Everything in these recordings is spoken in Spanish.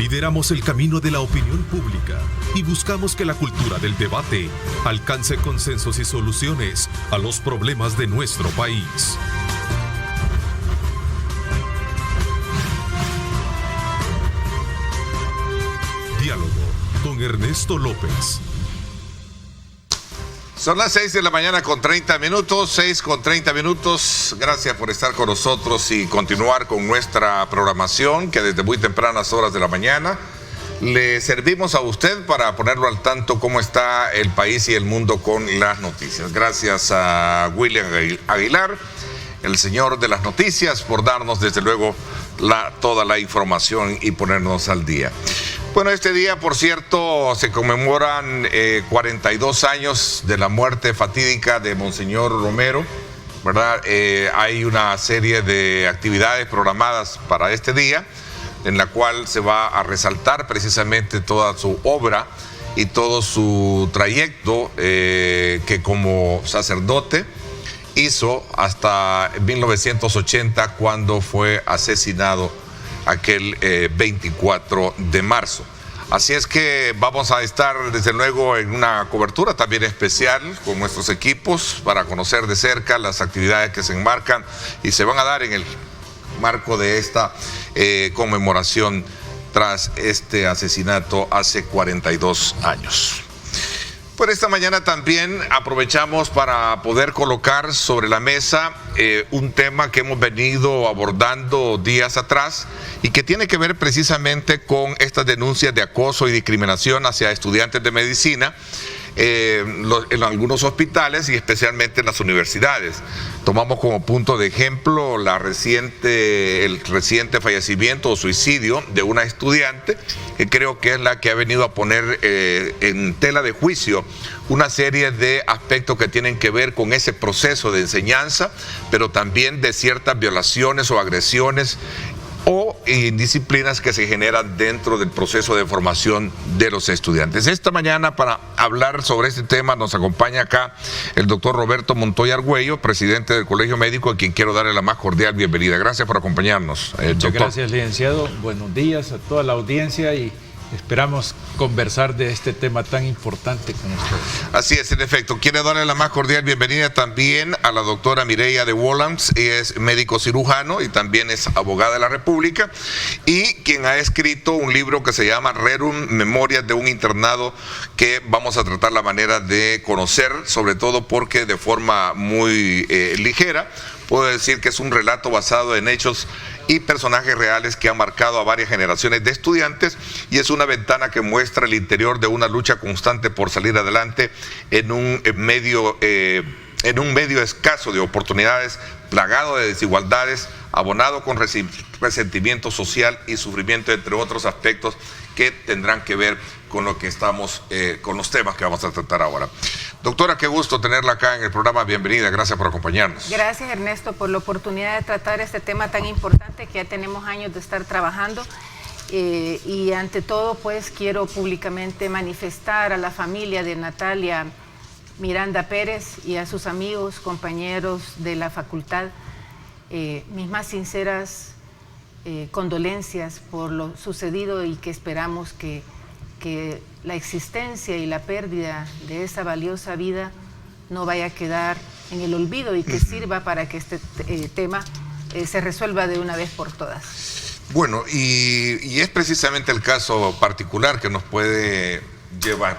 Lideramos el camino de la opinión pública y buscamos que la cultura del debate alcance consensos y soluciones a los problemas de nuestro país. Diálogo con Ernesto López. Son las 6 de la mañana con 30 minutos, 6 con 30 minutos. Gracias por estar con nosotros y continuar con nuestra programación que desde muy tempranas horas de la mañana le servimos a usted para ponerlo al tanto cómo está el país y el mundo con las noticias. Gracias a William Aguilar, el señor de las noticias, por darnos desde luego toda la información y ponernos al día. Bueno, este día, por cierto, se conmemoran 42 años de la muerte fatídica de Monseñor Romero, ¿verdad? Hay una serie de actividades programadas para este día, en la cual se va a resaltar precisamente toda su obra y todo su trayecto que como sacerdote hizo hasta 1980, cuando fue asesinado aquel 24 de marzo. Así es que vamos a estar desde luego en una cobertura también especial con nuestros equipos para conocer de cerca las actividades que se enmarcan y se van a dar en el marco de esta conmemoración tras este asesinato hace 42 años. Por esta mañana también aprovechamos para poder colocar sobre la mesa un tema que hemos venido abordando días atrás y que tiene que ver precisamente con estas denuncias de acoso y discriminación hacia estudiantes de medicina en algunos hospitales y especialmente en las universidades. Tomamos como punto de ejemplo el reciente fallecimiento o suicidio de una estudiante, que creo que es la que ha venido a poner en tela de juicio una serie de aspectos que tienen que ver con ese proceso de enseñanza, pero también de ciertas violaciones o agresiones o indisciplinas que se generan dentro del proceso de formación de los estudiantes. Esta mañana, para hablar sobre este tema, nos acompaña acá el doctor Roberto Montoya Argüello, presidente del Colegio Médico, a quien quiero darle la más cordial bienvenida. Gracias por acompañarnos, Muchas doctor. Gracias, licenciado. Buenos días a toda la audiencia y esperamos conversar de este tema tan importante con ustedes. Así es, en efecto. Quiero darle la más cordial bienvenida también a la doctora Mireya de Wolans. Ella es médico cirujano y también es abogada de la República, y quien ha escrito un libro que se llama Rerum, Memorias de un internado, que vamos a tratar la manera de conocer, sobre todo porque de forma muy ligera puedo decir que es un relato basado en hechos y personajes reales que han marcado a varias generaciones de estudiantes, y es una ventana que muestra el interior de una lucha constante por salir adelante en un medio escaso de oportunidades, plagado de desigualdades, abonado con resentimiento social y sufrimiento, entre otros aspectos que tendrán que ver con lo que con los temas que vamos a tratar ahora. Doctora, qué gusto tenerla acá en el programa. Bienvenida, gracias por acompañarnos. Gracias, Ernesto, por la oportunidad de tratar este tema tan importante que ya tenemos años de estar trabajando. Y ante todo, pues, quiero públicamente manifestar a la familia de Natalia Miranda Pérez y a sus amigos, compañeros de la facultad, mis más sinceras condolencias por lo sucedido, y que esperamos que la existencia y la pérdida de esa valiosa vida no vaya a quedar en el olvido y que sirva para que este tema se resuelva de una vez por todas. Bueno, y es precisamente el caso particular que nos puede llevar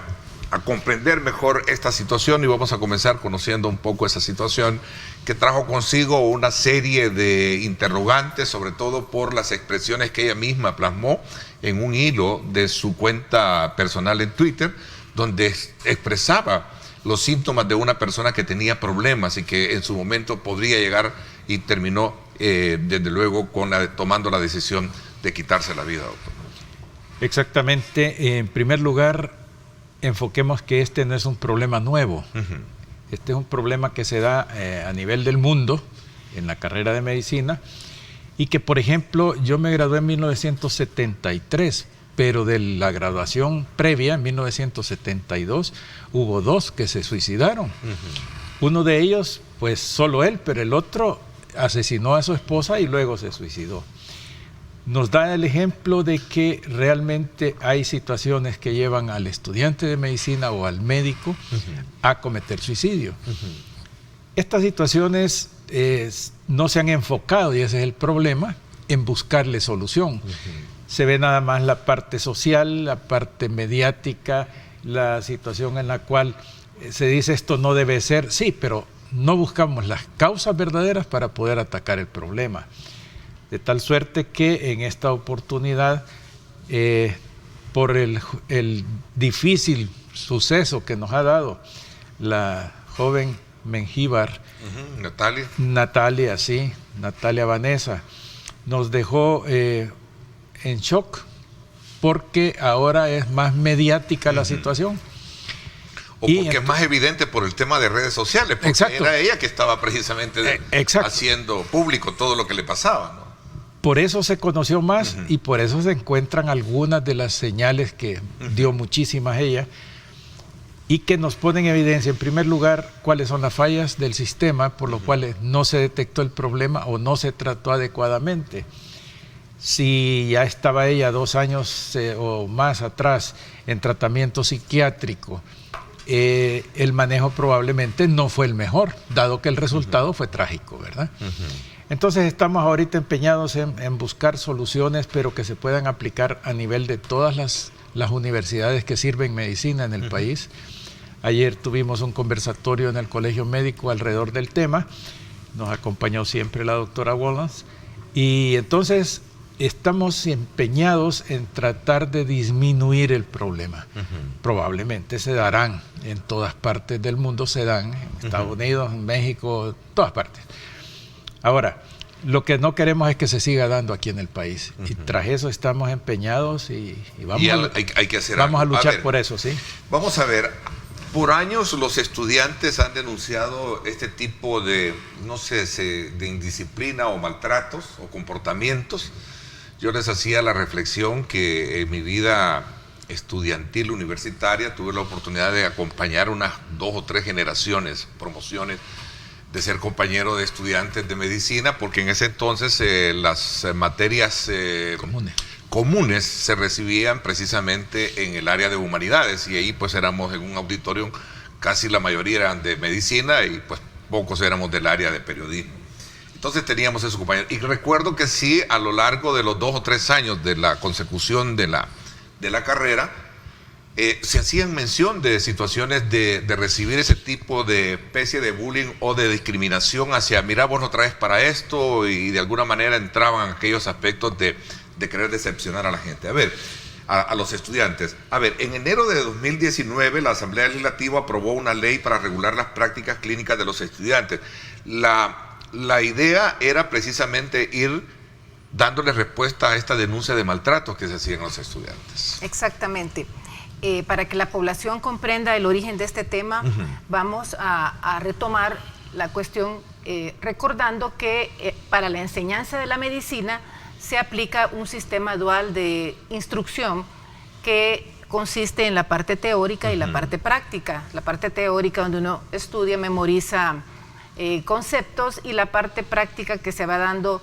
a comprender mejor esta situación, y vamos a comenzar conociendo un poco esa situación que trajo consigo una serie de interrogantes, sobre todo por las expresiones que ella misma plasmó en un hilo de su cuenta personal en Twitter, donde expresaba los síntomas de una persona que tenía problemas y que en su momento podría llegar, y terminó desde luego tomando la decisión de quitarse la vida, doctor. Exactamente. En primer lugar, enfoquemos que este no es un problema nuevo. Este es un problema que se da a nivel del mundo en la carrera de medicina, y que, por ejemplo, yo me gradué en 1973, pero de la graduación previa, en 1972, hubo 2 que se suicidaron. Uno de ellos, pues solo él, pero el otro asesinó a su esposa y luego se suicidó. nos da el ejemplo de que realmente hay situaciones que llevan al estudiante de medicina o al médico a cometer suicidio. Estas situaciones no se han enfocado, y ese es el problema, en buscarle solución. Se ve nada más la parte social, la parte mediática, la situación en la cual se dice esto no debe ser, sí, pero no buscamos las causas verdaderas para poder atacar el problema. De tal suerte que en esta oportunidad, por el difícil suceso que nos ha dado la joven Mengíbar, Natalia Vanessa, nos dejó en shock, porque ahora es más mediática la situación. O porque es más evidente por el tema de redes sociales, porque era ella que estaba precisamente haciendo público todo lo que le pasaba, ¿no? Por eso se conoció más y por eso se encuentran algunas de las señales que dio muchísimas ella y que nos ponen en evidencia, en primer lugar, cuáles son las fallas del sistema por los cuales no se detectó el problema o no se trató adecuadamente. Si ya estaba ella 2 años o más atrás en tratamiento psiquiátrico, el manejo probablemente no fue el mejor, dado que el resultado fue trágico, ¿verdad? Entonces estamos ahorita empeñados en buscar soluciones, pero que se puedan aplicar a nivel de todas las universidades que sirven medicina en el país. Ayer tuvimos un conversatorio en el Colegio Médico alrededor del tema, nos acompañó siempre la doctora Wallace, y entonces estamos empeñados en tratar de disminuir el problema. Probablemente se darán en todas partes del mundo, se dan en Estados Unidos, en México, todas partes. Ahora, lo que no queremos es que se siga dando aquí en el país. Y tras eso estamos empeñados y vamos a luchar por eso, ¿sí? Vamos a ver, por años los estudiantes han denunciado este tipo de, no sé, de indisciplina o maltratos o comportamientos. Yo les hacía la reflexión que en mi vida estudiantil universitaria tuve la oportunidad de acompañar unas 2 o 3 generaciones, promociones, de ser compañero de estudiantes de medicina, porque en ese entonces las materias comunes se recibían precisamente en el área de humanidades, y ahí pues éramos en un auditorio, casi la mayoría eran de medicina y pues pocos éramos del área de periodismo. Entonces teníamos esos compañeros, y recuerdo que sí, a lo largo de los 2 o 3 años de la consecución de la carrera, se hacían mención de situaciones de recibir ese tipo de especie de bullying o de discriminación hacia, mira, vos no traes para esto, y de alguna manera entraban aquellos aspectos de querer decepcionar a la gente. A ver, a los estudiantes. A ver, en enero de 2019 la Asamblea Legislativa aprobó una ley para regular las prácticas clínicas de los estudiantes. La idea era precisamente ir dándole respuesta a esta denuncia de maltratos que se hacían a los estudiantes. Exactamente. Para que la población comprenda el origen de este tema, vamos a retomar la cuestión recordando que para la enseñanza de la medicina se aplica un sistema dual de instrucción que consiste en la parte teórica y la parte práctica. La parte teórica, donde uno estudia, memoriza conceptos, y la parte práctica que se va dando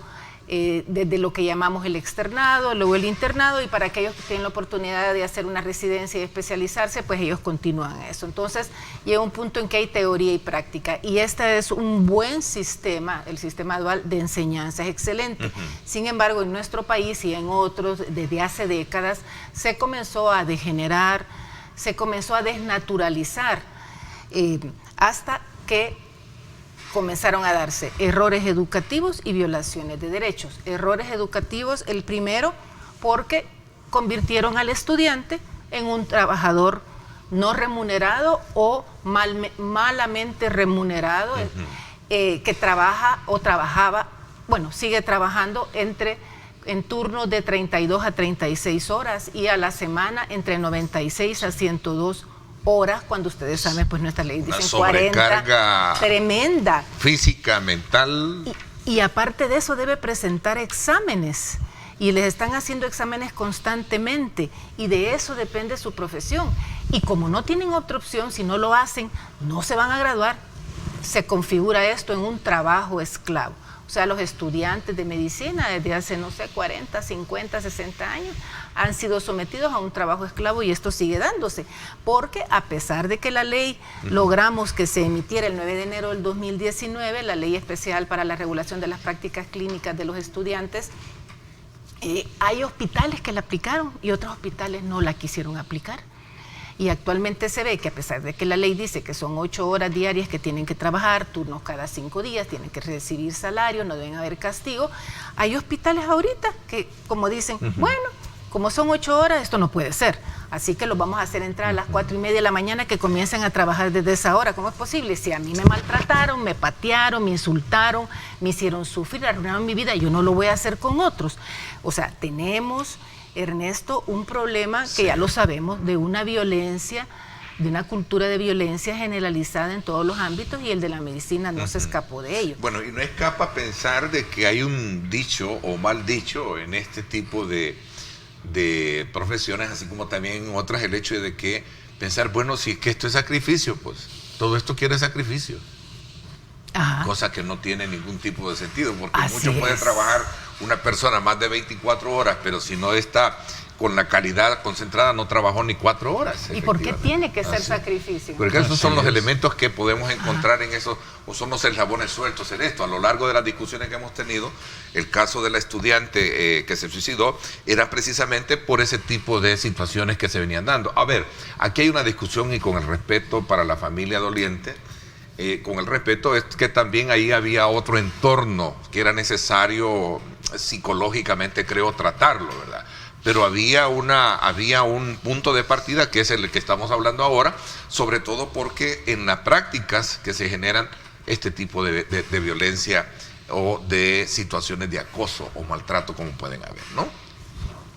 desde lo que llamamos el externado, luego el internado, y para aquellos que tienen la oportunidad de hacer una residencia y especializarse, pues ellos continúan eso. Entonces llega un punto en que hay teoría y práctica, y este es un buen sistema, el sistema dual de enseñanza es excelente. Sin embargo, en nuestro país y en otros, desde hace décadas, se comenzó a degenerar, se comenzó a desnaturalizar, hasta que comenzaron a darse errores educativos y violaciones de derechos. Errores educativos, el primero, porque convirtieron al estudiante en un trabajador no remunerado o malamente remunerado, que trabaja o trabajaba, bueno, sigue trabajando en turnos de 32 a 36 horas y a la semana entre 96 a 102 horas, cuando ustedes saben, pues nuestra ley dice 40, tremenda. Física, mental. Y aparte de eso debe presentar exámenes, y les están haciendo exámenes constantemente, y de eso depende su profesión. Y como no tienen otra opción, si no lo hacen, no se van a graduar. Se configura esto en un trabajo esclavo. O sea, los estudiantes de medicina desde hace, no sé, 40, 50, 60 años han sido sometidos a un trabajo esclavo y esto sigue dándose. Porque a pesar de que la ley logramos que se emitiera el 9 de enero del 2019, la ley especial para la regulación de las prácticas clínicas de los estudiantes, hay hospitales que la aplicaron y otros hospitales no la quisieron aplicar. Y actualmente se ve que a pesar de que la ley dice que son 8 horas diarias que tienen que trabajar, turnos cada 5 días, tienen que recibir salario, no deben haber castigo, hay hospitales ahorita que como dicen, bueno, como son 8 horas, esto no puede ser. Así que los vamos a hacer entrar a las 4:30 de la mañana que comiencen a trabajar desde esa hora. ¿Cómo es posible? Si a mí me maltrataron, me patearon, me insultaron, me hicieron sufrir, arruinaron mi vida, yo no lo voy a hacer con otros. O sea, tenemos, Ernesto, un problema que ya lo sabemos, de una violencia, de una cultura de violencia generalizada en todos los ámbitos, y el de la medicina no se escapó de ello. Bueno, y no escapa pensar de que hay un dicho o mal dicho en este tipo de profesiones, así como también en otras, el hecho de que pensar, bueno, si es que esto es sacrificio, pues todo esto quiere sacrificio. Ajá. Cosa que no tiene ningún tipo de sentido, porque Así mucho puede es. trabajar una persona más de 24 horas, pero si no está con la calidad concentrada, no trabajó ni 4 horas. ¿Y por qué tiene que ser sacrificio? Porque esos son los es. elementos que podemos encontrar en eso, o son los eslabones sueltos en esto. A lo largo de las discusiones que hemos tenido, el caso de la estudiante que se suicidó era precisamente por ese tipo de situaciones que se venían dando. A ver, aquí hay una discusión, y con el respeto para la familia doliente, con el respeto, es que también ahí había otro entorno que era necesario psicológicamente, creo, tratarlo, ¿verdad? Pero había un punto de partida que es el que estamos hablando ahora, sobre todo porque en las prácticas que se generan este tipo de violencia o de situaciones de acoso o maltrato como pueden haber, ¿no?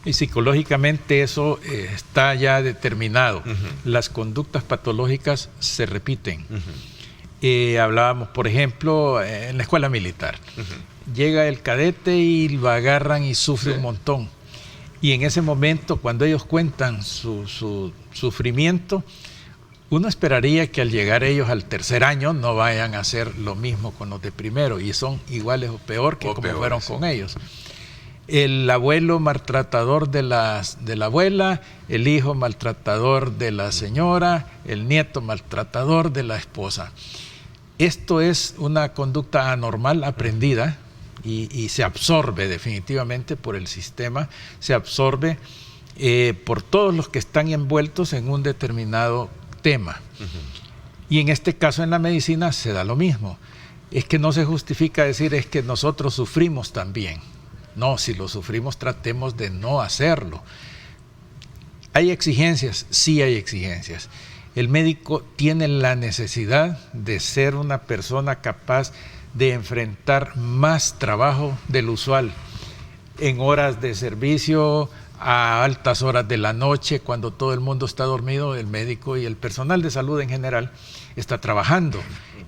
Y psicológicamente eso está ya determinado. Las conductas patológicas se repiten. Hablábamos, por ejemplo, en la escuela militar. Llega el cadete y lo agarran y sufre un montón. Y en ese momento, cuando ellos cuentan su sufrimiento, uno esperaría que al llegar ellos al tercer año no vayan a hacer lo mismo con los de primero, y son iguales o peor que como fueron con ellos. El abuelo maltratador de la abuela, el hijo maltratador de la señora, el nieto maltratador de la esposa. Esto es una conducta anormal aprendida, y se absorbe definitivamente por el sistema, se absorbe por todos los que están envueltos en un determinado tema. Y en este caso en la medicina se da lo mismo. Es que no se justifica decir es que nosotros sufrimos también. No, si lo sufrimos tratemos de no hacerlo. ¿Hay exigencias? Sí hay exigencias. El médico tiene la necesidad de ser una persona capaz de enfrentar más trabajo del usual en horas de servicio, a altas horas de la noche, cuando todo el mundo está dormido. El médico y el personal de salud en general está trabajando.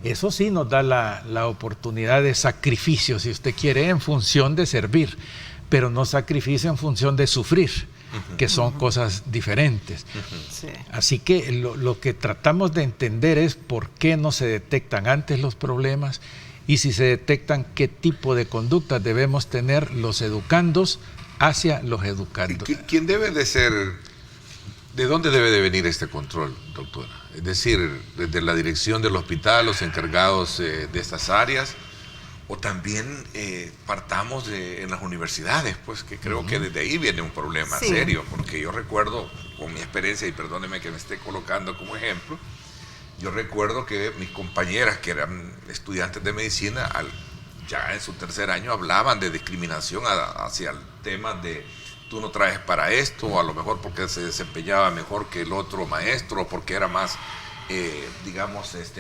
Eso sí nos da la oportunidad de sacrificio, si usted quiere, en función de servir, pero no sacrificio en función de sufrir, que son cosas diferentes. Sí. Así que lo que tratamos de entender es por qué no se detectan antes los problemas, y si se detectan, qué tipo de conductas debemos tener los educandos hacia los educandos. ¿Quién debe de ser, de dónde debe de venir este control, doctora? Es decir, desde la dirección del hospital, los encargados de estas áreas, o también partamos en las universidades, pues que creo que desde ahí viene un problema serio, porque yo recuerdo, con mi experiencia, y perdóneme que me esté colocando como ejemplo, yo recuerdo que mis compañeras que eran estudiantes de medicina, ya en su tercer año, hablaban de discriminación hacia el tema de tú no traes para esto, o a lo mejor porque se desempeñaba mejor que el otro maestro, o porque era más,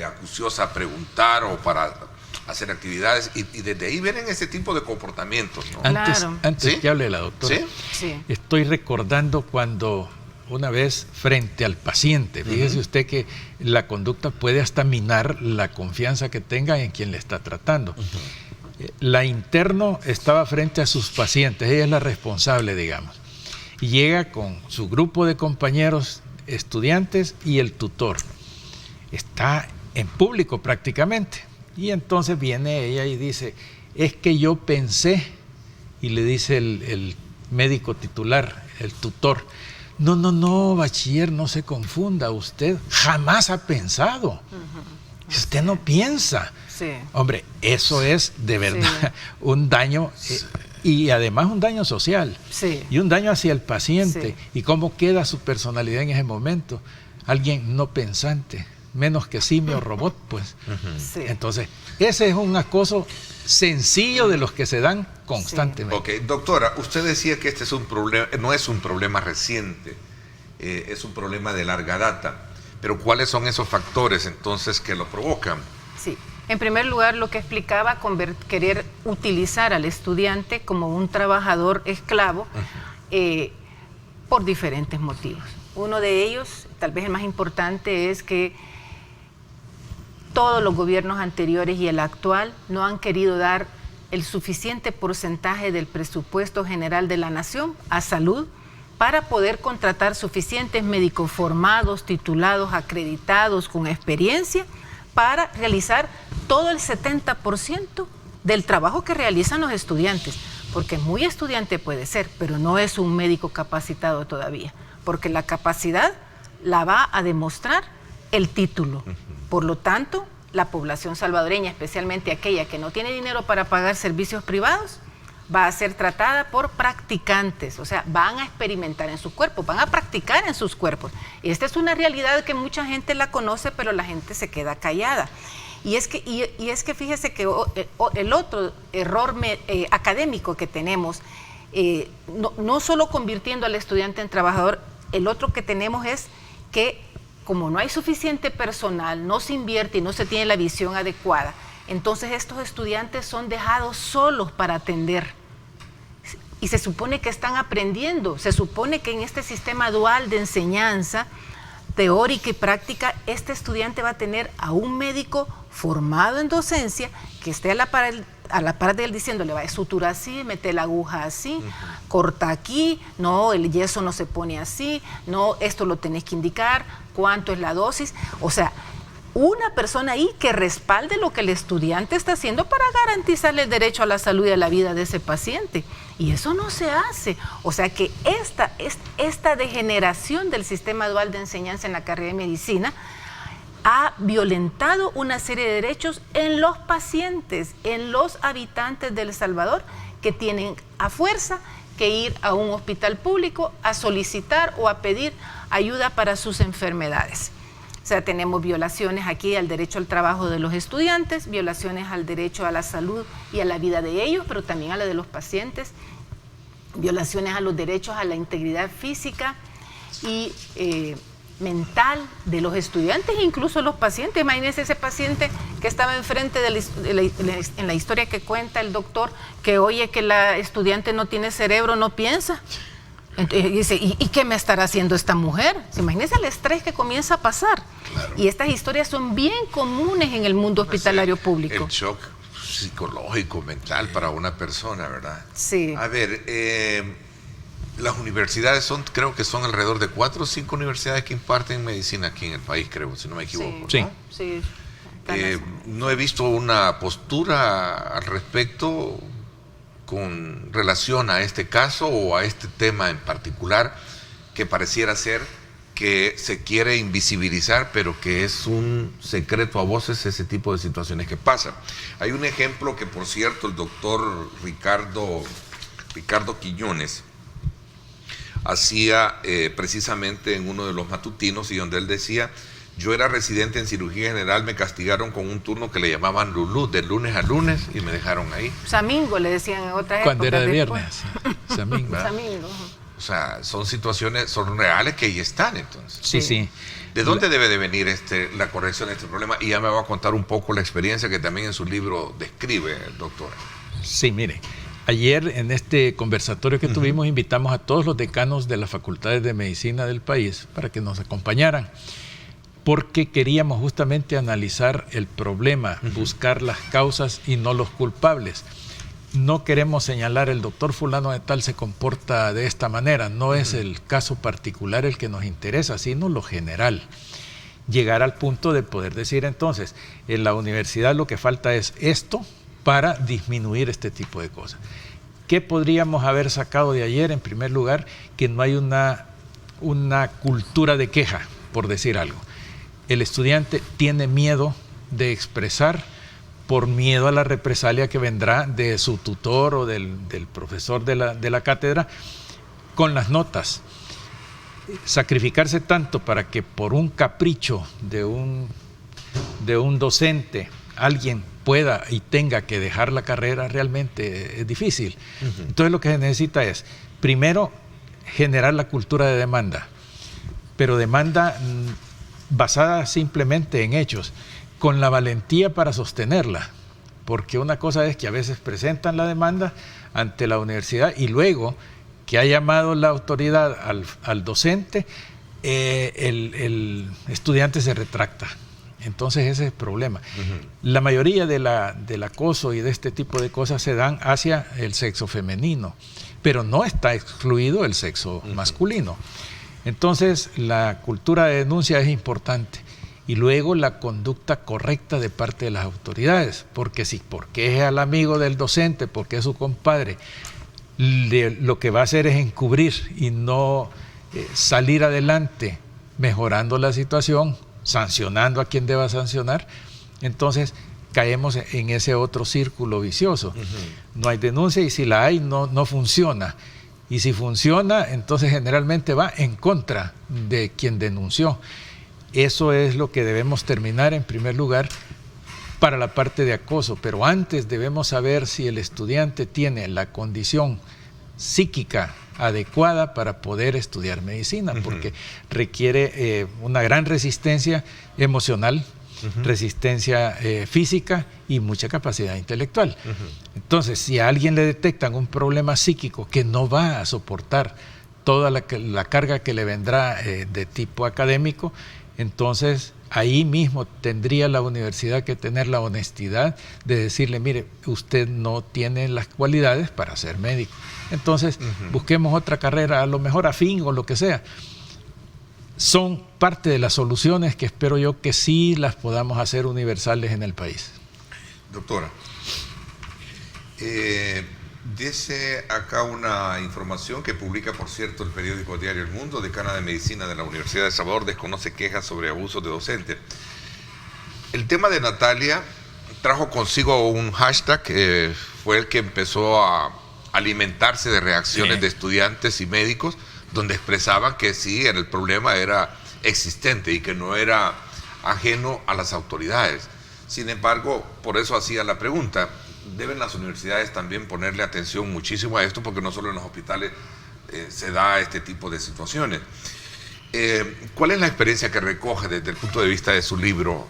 acuciosa a preguntar o para hacer actividades, y desde ahí vienen ese tipo de comportamientos, ¿no? Antes ¿Sí? que hable la doctora, Sí. estoy recordando cuando una vez frente al paciente, fíjese usted que la conducta puede hasta minar la confianza que tenga en quien le está tratando. La interno estaba frente a sus pacientes, ella es la responsable, digamos, y llega con su grupo de compañeros estudiantes y el tutor. Está en público prácticamente, y entonces viene ella y dice: es que yo pensé, y le dice el médico titular, el tutor, no, bachiller, no se confunda, usted jamás ha pensado. Usted no piensa. Sí. Hombre, eso es de verdad un daño, y además un daño social, y un daño hacia el paciente, y cómo queda su personalidad en ese momento. Alguien no pensante, menos que simio o robot, pues. Entonces, ese es un acoso sencillo de los que se dan constantemente. Ok, doctora, usted decía que este es un problema, no es un problema reciente, es un problema de larga data, pero ¿cuáles son esos factores entonces que lo provocan? Sí, en primer lugar lo que explicaba, querer utilizar al estudiante como un trabajador esclavo por diferentes motivos. Uno de ellos, tal vez el más importante, es que todos los gobiernos anteriores y el actual no han querido dar el suficiente porcentaje del presupuesto general de la nación a salud para poder contratar suficientes médicos formados, titulados, acreditados, con experiencia, para realizar todo el 70% del trabajo que realizan los estudiantes. Porque muy estudiante puede ser, pero no es un médico capacitado todavía, porque la capacidad la va a demostrar el título. Por lo tanto, la población salvadoreña, especialmente aquella que no tiene dinero para pagar servicios privados, va a ser tratada por practicantes, o sea, van a experimentar en sus cuerpos, van a practicar en sus cuerpos. Esta es una realidad que mucha gente la conoce, pero la gente se queda callada. Y es que fíjese que el otro error académico que tenemos, no solo convirtiendo al estudiante en trabajador, el otro que tenemos es que como no hay suficiente personal, no se invierte y no se tiene la visión adecuada, entonces estos estudiantes son dejados solos para atender. Y se supone que están aprendiendo, se supone que en este sistema dual de enseñanza, teórica y práctica, este estudiante va a tener a un médico formado en docencia que esté a la par de él diciéndole, va, sutura así, mete la aguja así, corta aquí, no, el yeso no se pone así, no, esto lo tenés que indicar, cuánto es la dosis. O sea, una persona ahí que respalde lo que el estudiante está haciendo para garantizarle el derecho a la salud y a la vida de ese paciente. Y eso no se hace. O sea que esta degeneración del sistema dual de enseñanza en la carrera de medicina ha violentado una serie de derechos en los pacientes, en los habitantes de El Salvador, que tienen a fuerza que ir a un hospital público a solicitar o a pedir ayuda para sus enfermedades. O sea, tenemos violaciones aquí al derecho al trabajo de los estudiantes, violaciones al derecho a la salud y a la vida de ellos, pero también a la de los pacientes, violaciones a los derechos a la integridad física y mental de los estudiantes e incluso los pacientes. Imagínense ese paciente que estaba enfrente en la historia que cuenta el doctor, que oye que la estudiante no tiene cerebro, no piensa. Entonces dice, ¿y qué me estará haciendo esta mujer? Imagínense el estrés que comienza a pasar. Claro. Y estas historias son bien comunes en el mundo hospitalario público. El shock psicológico, mental para una persona, ¿verdad? Sí. A ver, las universidades creo que son alrededor de 4 o 5 universidades que imparten medicina aquí en el país, creo, si no me equivoco. Sí. ¿No? Sí. No he visto una postura al respecto con relación a este caso o a este tema en particular, que pareciera ser que se quiere invisibilizar, pero que es un secreto a voces ese tipo de situaciones que pasan. Hay un ejemplo que, por cierto, el doctor Ricardo Quiñones hacía precisamente en uno de los matutinos, y donde él decía: yo era residente en cirugía general, me castigaron con un turno que le llamaban Lulú, de lunes a lunes, y me dejaron ahí. Samingo le decían en otras épocas. Cuando era de viernes. Samingo. Samingo. O sea, son situaciones, son reales que ahí están, entonces. Sí. ¿De dónde debe de venir la corrección de este problema? Y ya me va a contar un poco la experiencia que también en su libro describe, doctora. Sí, mire. Ayer en este conversatorio que tuvimos invitamos a todos los decanos de las facultades de medicina del país para que nos acompañaran, porque queríamos justamente analizar el problema, buscar las causas y no los culpables. No queremos señalar el doctor fulano de tal se comporta de esta manera, no es el caso particular el que nos interesa, sino lo general. Llegar al punto de poder decir entonces, en la universidad lo que falta es esto, para disminuir este tipo de cosas. ¿Qué podríamos haber sacado de ayer? En primer lugar, que no hay una cultura de queja, por decir algo. El estudiante tiene miedo de expresar por miedo a la represalia que vendrá de su tutor o del profesor de la cátedra con las notas. Sacrificarse tanto para que por un capricho de un docente alguien pueda y tenga que dejar la carrera realmente es difícil. Entonces lo que se necesita es, primero, generar la cultura de demanda, pero demanda basada simplemente en hechos, con la valentía para sostenerla, porque una cosa es que a veces presentan la demanda ante la universidad y luego que ha llamado la autoridad al docente, el estudiante se retracta. Entonces ese es el problema. La mayoría del acoso y de este tipo de cosas se dan hacia el sexo femenino, pero no está excluido el sexo masculino. Entonces la cultura de denuncia es importante. Y luego la conducta correcta de parte de las autoridades, porque es al amigo del docente, porque es su compadre, lo que va a hacer es encubrir y no salir adelante mejorando la situación, sancionando a quien deba sancionar, entonces caemos en ese otro círculo vicioso. No hay denuncia y si la hay no funciona. Y si funciona, entonces generalmente va en contra de quien denunció. Eso es lo que debemos terminar en primer lugar para la parte de acoso, pero antes debemos saber si el estudiante tiene la condición psíquica adecuada para poder estudiar medicina, porque requiere una gran resistencia emocional, resistencia física y mucha capacidad intelectual. Entonces, si a alguien le detectan un problema psíquico que no va a soportar toda la carga que le vendrá de tipo académico, entonces ahí mismo tendría la universidad que tener la honestidad de decirle, mire, usted no tiene las cualidades para ser médico. Entonces busquemos otra carrera, a lo mejor afín o lo que sea. Son parte de las soluciones que espero yo que sí las podamos hacer universales en el país. Doctora, dice acá una información que publica, por cierto, el periódico Diario El Mundo. Decana de Medicina de la Universidad de Salvador desconoce quejas sobre abusos de docentes. El tema de Natalia trajo consigo un hashtag que fue el que empezó a alimentarse de reacciones de estudiantes y médicos, donde expresaban que sí, el problema era existente y que no era ajeno a las autoridades. Sin embargo, por eso hacía la pregunta, ¿deben las universidades también ponerle atención muchísimo a esto? Porque no solo en los hospitales se da este tipo de situaciones. ¿Cuál es la experiencia que recoge desde el punto de vista de su libro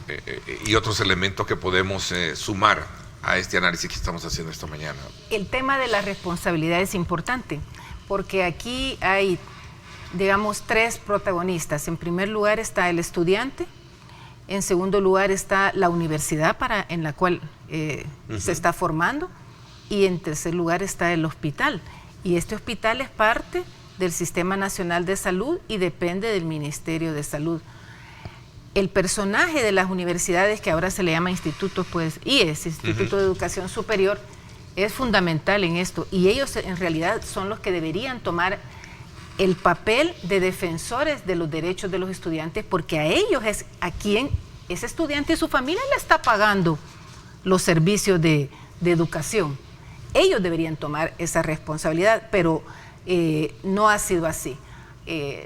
y otros elementos que podemos sumar a este análisis que estamos haciendo esta mañana? El tema de la responsabilidad es importante, porque aquí hay, digamos, tres protagonistas. En primer lugar está el estudiante, en segundo lugar está la universidad en la cual se está formando, y en tercer lugar está el hospital. Y este hospital es parte del Sistema Nacional de Salud y depende del Ministerio de Salud. El personaje de las universidades, que ahora se le llama institutos, pues IES, Instituto de Educación Superior, es fundamental en esto, y ellos en realidad son los que deberían tomar el papel de defensores de los derechos de los estudiantes, porque a ellos es a quien ese estudiante y su familia le está pagando los servicios de educación. Ellos deberían tomar esa responsabilidad, pero no ha sido así.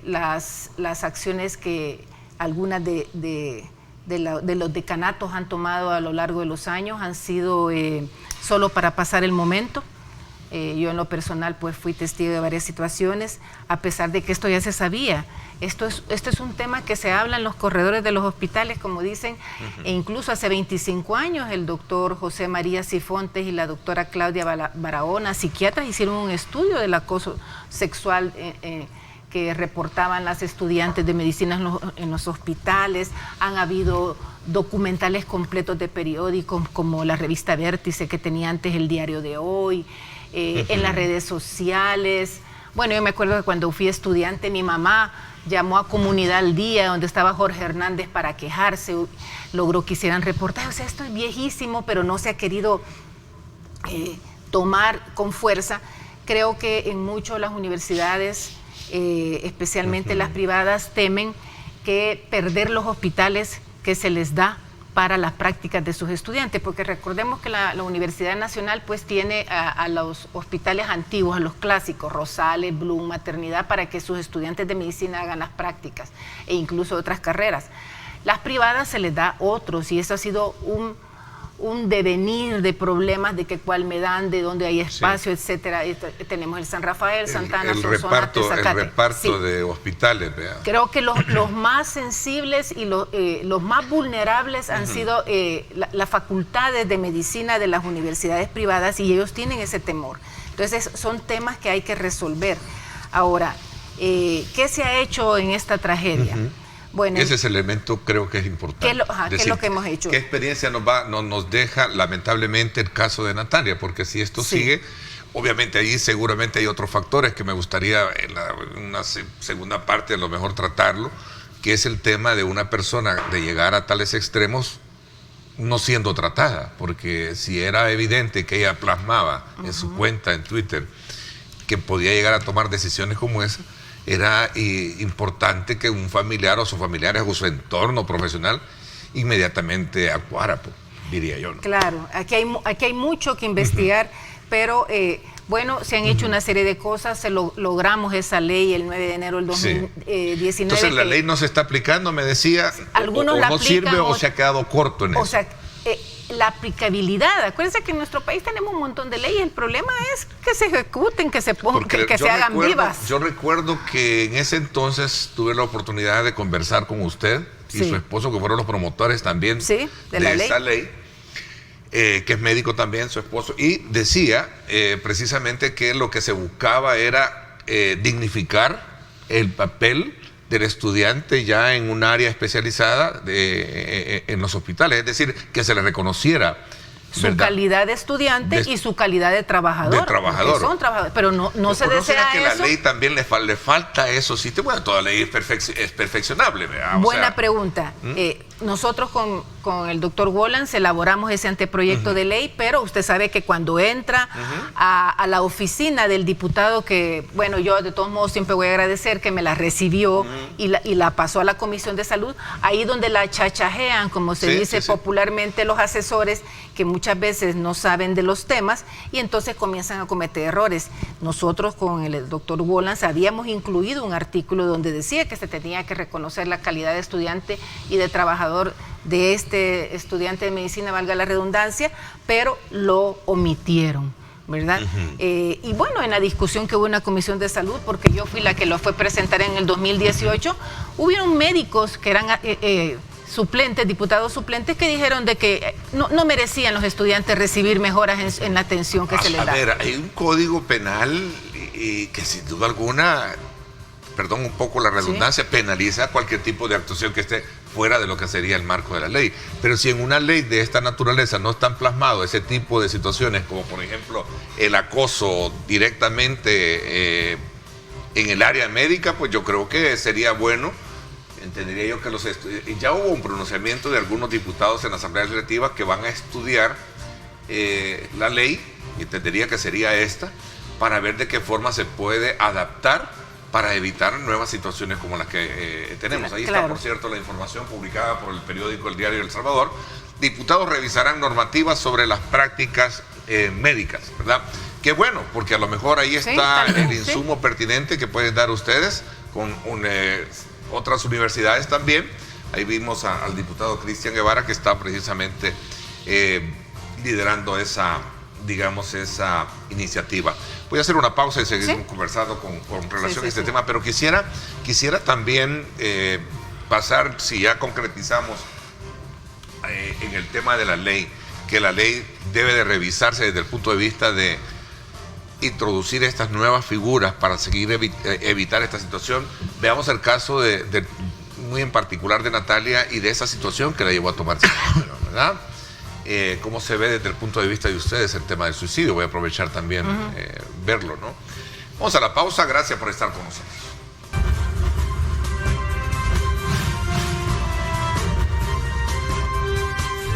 Las acciones que algunas de los decanatos han tomado a lo largo de los años han sido solo para pasar el momento. Yo en lo personal pues fui testigo de varias situaciones, a pesar de que esto ya se sabía. Esto es un tema que se habla en los corredores de los hospitales, como dicen, e incluso hace 25 años el doctor José María Sifontes y la doctora Claudia Barahona, psiquiatras, hicieron un estudio del acoso sexual que reportaban las estudiantes de medicina en los hospitales. Han habido documentales completos de periódicos como la revista Vértice, que tenía antes el Diario de Hoy, en las redes sociales. Bueno, yo me acuerdo que cuando fui estudiante, mi mamá llamó a Comunidad al Día, donde estaba Jorge Hernández, para quejarse, logró que hicieran reportajes. O sea, esto es viejísimo, pero no se ha querido tomar con fuerza. Creo que en muchas las universidades, especialmente las privadas, temen que perder los hospitales que se les da para las prácticas de sus estudiantes, porque recordemos que la Universidad Nacional pues tiene a los hospitales antiguos, a los clásicos, Rosales, Blum, Maternidad, para que sus estudiantes de medicina hagan las prácticas e incluso otras carreras. Las privadas se les da otros, y eso ha sido un devenir de problemas de que cuál me dan, de dónde hay espacio, etcétera. Tenemos el San Rafael, Santana, Sonsonate, Zacate. El reparto de hospitales, vea. Creo que los más sensibles y los más vulnerables han sido las facultades de medicina de las universidades privadas, y ellos tienen ese temor. Entonces son temas que hay que resolver. Ahora, ¿qué se ha hecho en esta tragedia? Bueno, ese es el elemento, creo que es importante. ¿Qué es lo que hemos hecho? ¿Qué experiencia nos deja lamentablemente el caso de Natalia? Porque si esto sigue, obviamente ahí seguramente hay otros factores que me gustaría en una segunda parte a lo mejor tratarlo, que es el tema de una persona de llegar a tales extremos no siendo tratada, porque si era evidente que ella plasmaba en su cuenta en Twitter que podía llegar a tomar decisiones como esa, era importante que un familiar o sus familiares o su entorno profesional inmediatamente actuara, diría yo, ¿no? Claro, aquí hay mucho que investigar, pero bueno, se han hecho una serie de cosas, logramos esa ley el 9 de enero del 2019. Entonces la ley no se está aplicando, me decía, algunos o la no aplican, sirve o se ha quedado corto en eso. O sea, la aplicabilidad, acuérdense que en nuestro país tenemos un montón de leyes, el problema es que se ejecuten, que se pongan, que se hagan vivas. Yo recuerdo que en ese entonces tuve la oportunidad de conversar con usted y su esposo, que fueron los promotores también de esa ley, que es médico también, su esposo, y decía precisamente que lo que se buscaba era dignificar el papel del estudiante ya en un área especializada en los hospitales, es decir, que se le reconociera su calidad de estudiante y su calidad de trabajador. De trabajador. Son trabajadores, pero no se desea ¿será que eso? La ley también le falta eso? Sí, bueno, toda ley es perfeccionable. Buena pregunta. Nosotros con el doctor Wolans elaboramos ese anteproyecto de ley, pero usted sabe que cuando entra a la oficina del diputado, que bueno, yo de todos modos siempre voy a agradecer que me la recibió y la pasó a la Comisión de Salud, ahí donde la chachajean, como se dice popularmente, los asesores, que muchas veces no saben de los temas y entonces comienzan a cometer errores. Nosotros con el doctor Wolans habíamos incluido un artículo donde decía que se tenía que reconocer la calidad de estudiante y de trabajador de este estudiante de medicina, valga la redundancia, pero lo omitieron, ¿verdad? Y bueno, en la discusión que hubo en la Comisión de Salud, porque yo fui la que lo fue presentar en el 2018, hubieron médicos que eran suplentes, diputados suplentes, que dijeron de que no merecían los estudiantes recibir mejoras en la atención que se les da. A ver, hay un código penal y que sin duda alguna, perdón un poco la redundancia, penaliza cualquier tipo de actuación que esté fuera de lo que sería el marco de la ley. Pero si en una ley de esta naturaleza no están plasmados ese tipo de situaciones, como por ejemplo el acoso directamente en el área médica, pues yo creo que sería bueno. Entendería yo que ya hubo un pronunciamiento de algunos diputados en la Asamblea Legislativa que van a estudiar la ley, y entendería que sería esta, para ver de qué forma se puede adaptar para evitar nuevas situaciones como las que tenemos. Ahí está, por cierto, la información publicada por el periódico El Diario de El Salvador. Diputados revisarán normativas sobre las prácticas médicas, ¿verdad? Qué bueno, porque a lo mejor ahí está el insumo pertinente que pueden dar ustedes con otras universidades también. Ahí vimos al diputado Cristian Guevara, que está precisamente liderando esa iniciativa. Voy a hacer una pausa y seguimos conversando con relación a este tema, pero quisiera también pasar, si ya concretizamos en el tema de la ley, que la ley debe de revisarse desde el punto de vista de introducir estas nuevas figuras para seguir evitar esta situación. Veamos el caso de muy en particular de Natalia y de esa situación que la llevó a tomarse, ¿verdad? ¿Cómo se ve desde el punto de vista de ustedes el tema del suicidio? Voy a aprovechar también verlo, ¿no? Vamos a la pausa, gracias por estar con nosotros.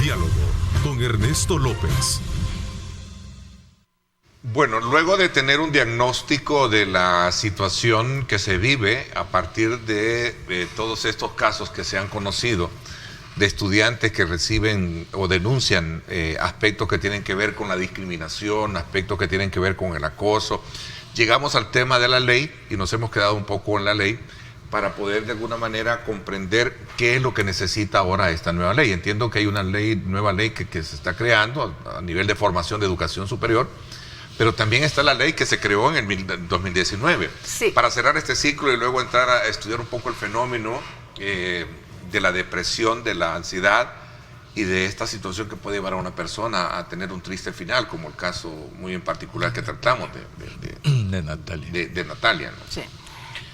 Diálogo con Ernesto López. Bueno, luego de tener un diagnóstico de la situación que se vive a partir de todos estos casos que se han conocido, de estudiantes que reciben o denuncian aspectos que tienen que ver con la discriminación, aspectos que tienen que ver con el acoso, llegamos al tema de la ley y nos hemos quedado un poco en la ley para poder de alguna manera comprender qué es lo que necesita ahora esta nueva ley. Entiendo que hay una nueva ley que se está creando a nivel de formación de educación superior, pero también está la ley que se creó en el 2019. Sí. Para cerrar este ciclo y luego entrar a estudiar un poco el fenómeno de la depresión, de la ansiedad y de esta situación que puede llevar a una persona a tener un triste final, como el caso muy en particular que tratamos de Natalia. De Natalia, ¿no? Sí.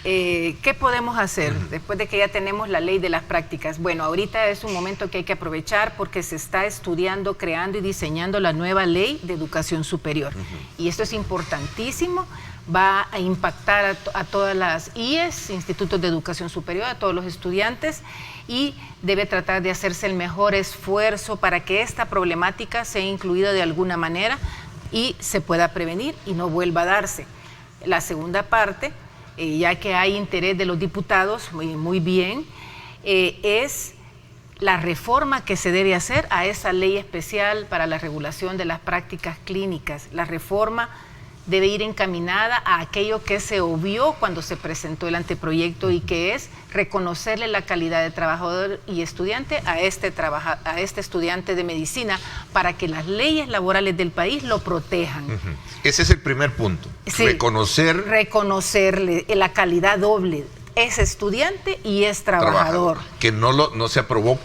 ¿Qué podemos hacer después de que ya tenemos la ley de las prácticas? Bueno, ahorita es un momento que hay que aprovechar porque se está estudiando, creando y diseñando la nueva ley de educación superior. Y esto es importantísimo, va a impactar a todas las IES, Institutos de Educación Superior, a todos los estudiantes, y debe tratar de hacerse el mejor esfuerzo para que esta problemática sea incluida de alguna manera y se pueda prevenir y no vuelva a darse. La segunda parte, ya que hay interés de los diputados, muy bien, es la reforma que se debe hacer a esa ley especial para la regulación de las prácticas clínicas. La reforma debe ir encaminada a aquello que se obvió cuando se presentó el anteproyecto y que es reconocerle la calidad de trabajador y estudiante a este estudiante de medicina para que las leyes laborales del país lo protejan. Ese es el primer punto. Sí, reconocerle la calidad doble. Es estudiante y es trabajador. Que no se aprobó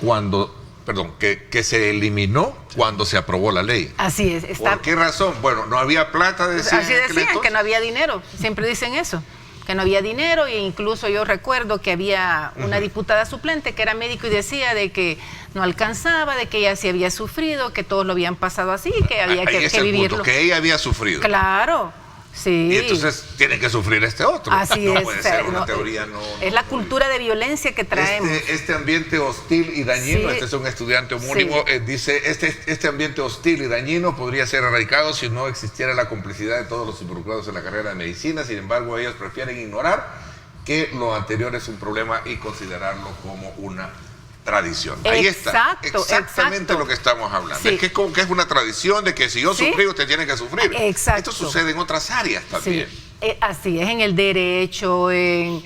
que se eliminó cuando se aprobó la ley. Así es. ¿Por qué razón? Bueno, no había plata, decían. Así decían, que no había dinero. Siempre dicen eso, que no había dinero, e incluso yo recuerdo que había una diputada suplente que era médico y decía de que no alcanzaba, de que ella sí había sufrido, que todos lo habían pasado así, que había que vivirlo. Punto, que ella había sufrido. Claro. Sí. Y entonces tiene que sufrir este otro. Así no es. Puede ser una teoría, es la cultura de violencia que traemos. Este ambiente hostil y dañino, este es un estudiante homónimo, dice, este ambiente hostil y dañino podría ser erradicado si no existiera la complicidad de todos los involucrados en la carrera de medicina. Sin embargo, ellos prefieren ignorar que lo anterior es un problema y considerarlo como una tradición. Ahí está, exactamente lo que estamos hablando. Sí. Es que como que es una tradición de que si yo sufrí, usted tiene que sufrir. Exacto. Esto sucede en otras áreas también. Sí. Así es, en el derecho, en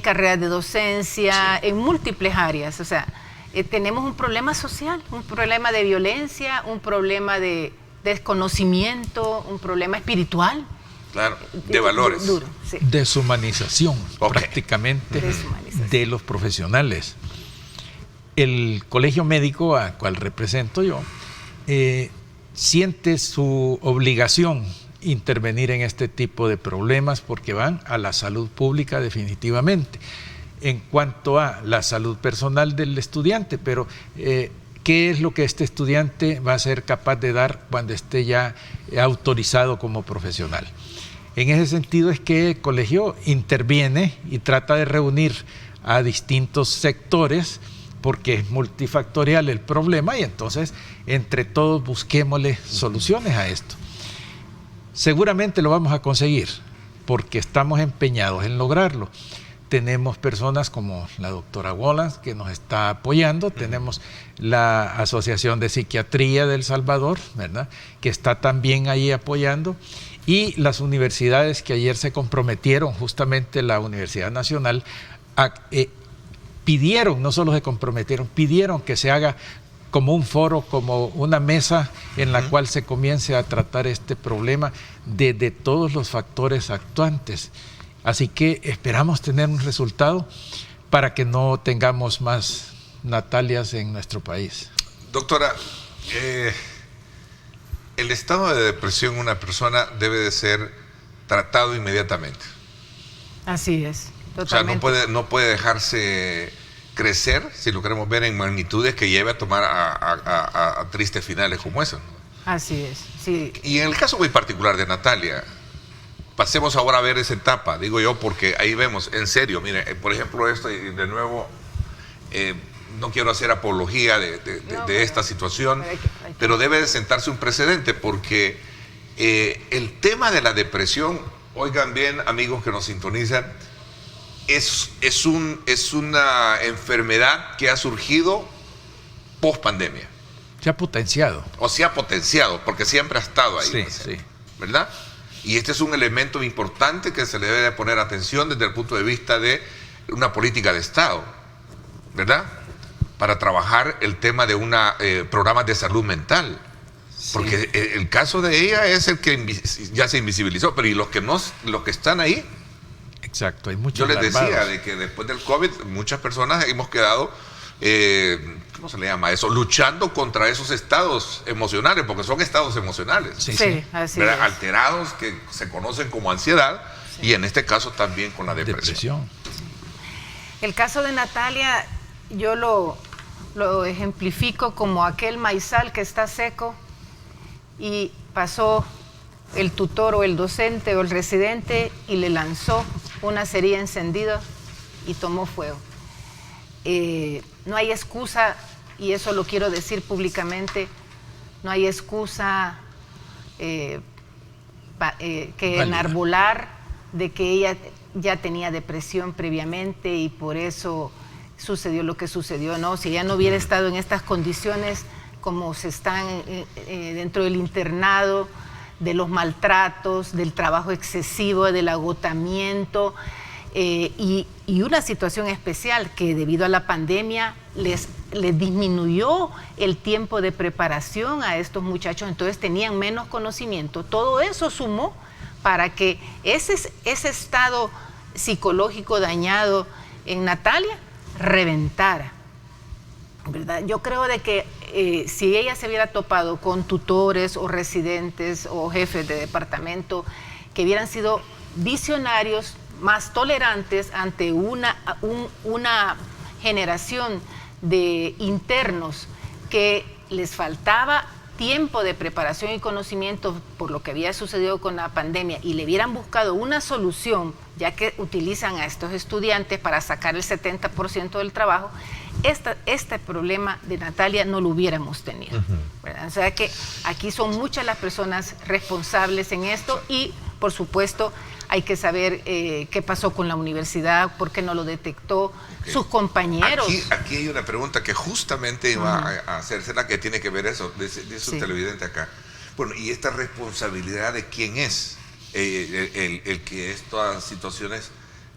carreras de docencia, en múltiples áreas. O sea, tenemos un problema social, un problema de violencia, un problema de desconocimiento, un problema espiritual. Claro, de valores. Duro, sí. Deshumanización, prácticamente, de los profesionales. El colegio médico al cual represento yo siente su obligación intervenir en este tipo de problemas porque van a la salud pública definitivamente. En cuanto a la salud personal del estudiante, pero ¿qué es lo que este estudiante va a ser capaz de dar cuando esté ya autorizado como profesional? En ese sentido es que el colegio interviene y trata de reunir a distintos sectores porque es multifactorial el problema y entonces entre todos busquémosle soluciones a esto. Seguramente lo vamos a conseguir porque estamos empeñados en lograrlo. Tenemos personas como la doctora Wallace que nos está apoyando, tenemos la Asociación de Psiquiatría de El Salvador, ¿verdad?, que está también ahí apoyando, y las universidades que ayer se comprometieron, justamente la Universidad Nacional, pidieron, no solo se comprometieron, pidieron que se haga como un foro, como una mesa en la cual se comience a tratar este problema de todos los factores actuantes. Así que esperamos tener un resultado para que no tengamos más Natalias en nuestro país. Doctora, el estado de depresión en una persona debe de ser tratado inmediatamente. Así es. Totalmente. O sea, no puede dejarse crecer, si lo queremos ver en magnitudes que lleve a tomar a tristes finales como eso. Así es, sí. Y en el caso muy particular de Natalia, pasemos ahora a ver esa etapa, digo yo, porque ahí vemos, en serio, mire, por ejemplo esto, y de nuevo, no quiero hacer apología de esta situación, pero debe de sentarse un precedente, porque El tema de la depresión, oigan bien, amigos que nos sintonizan, es una enfermedad que ha surgido post pandemia. Se ha potenciado. O se ha potenciado, porque siempre ha estado ahí. Sí, sí. ¿Verdad? Y este es un elemento importante que se le debe de poner atención desde el punto de vista de una política de Estado, ¿verdad? Para trabajar el tema de programas de salud mental. Sí. Porque el caso de ella es el que ya se invisibilizó, pero ¿y los que están ahí? Exacto, hay muchos. Yo les decía alarmados. de que después del COVID muchas personas hemos quedado, ¿cómo se le llama eso? Luchando contra esos estados emocionales, porque son estados emocionales. Sí, así ¿verdad? es. Alterados, que se conocen como ansiedad, sí. Y en este caso también con la depresión. El caso de Natalia, yo lo ejemplifico como aquel maizal que está seco y pasó el tutor o el docente o el residente y le lanzó una cerilla encendida y tomó fuego. No hay excusa, y eso lo quiero decir públicamente, no hay excusa que enarbolar de que ella ya tenía depresión previamente y por eso sucedió lo que sucedió, ¿no? Si ella no hubiera estado en estas condiciones como se están dentro del internado, de los maltratos, del trabajo excesivo, del agotamiento, y una situación especial que debido a la pandemia les disminuyó el tiempo de preparación a estos muchachos, entonces tenían menos conocimiento. Todo eso sumó para que ese estado psicológico dañado en Natalia reventara, ¿verdad? Yo creo de que si ella se hubiera topado con tutores o residentes o jefes de departamento que hubieran sido visionarios, más tolerantes ante una generación de internos que les faltaba tiempo de preparación y conocimiento por lo que había sucedido con la pandemia y le hubieran buscado una solución, ya que utilizan a estos estudiantes para sacar el 70% del trabajo, este problema de Natalia no lo hubiéramos tenido. ¿Verdad? O sea que aquí son muchas las personas responsables en esto y, por supuesto, hay que saber qué pasó con la universidad, por qué no lo detectó, sus compañeros. Aquí hay una pregunta que justamente iba a hacerse, la que tiene que ver eso, dice un televidente acá. Bueno, ¿y esta responsabilidad de quién es el que estas situaciones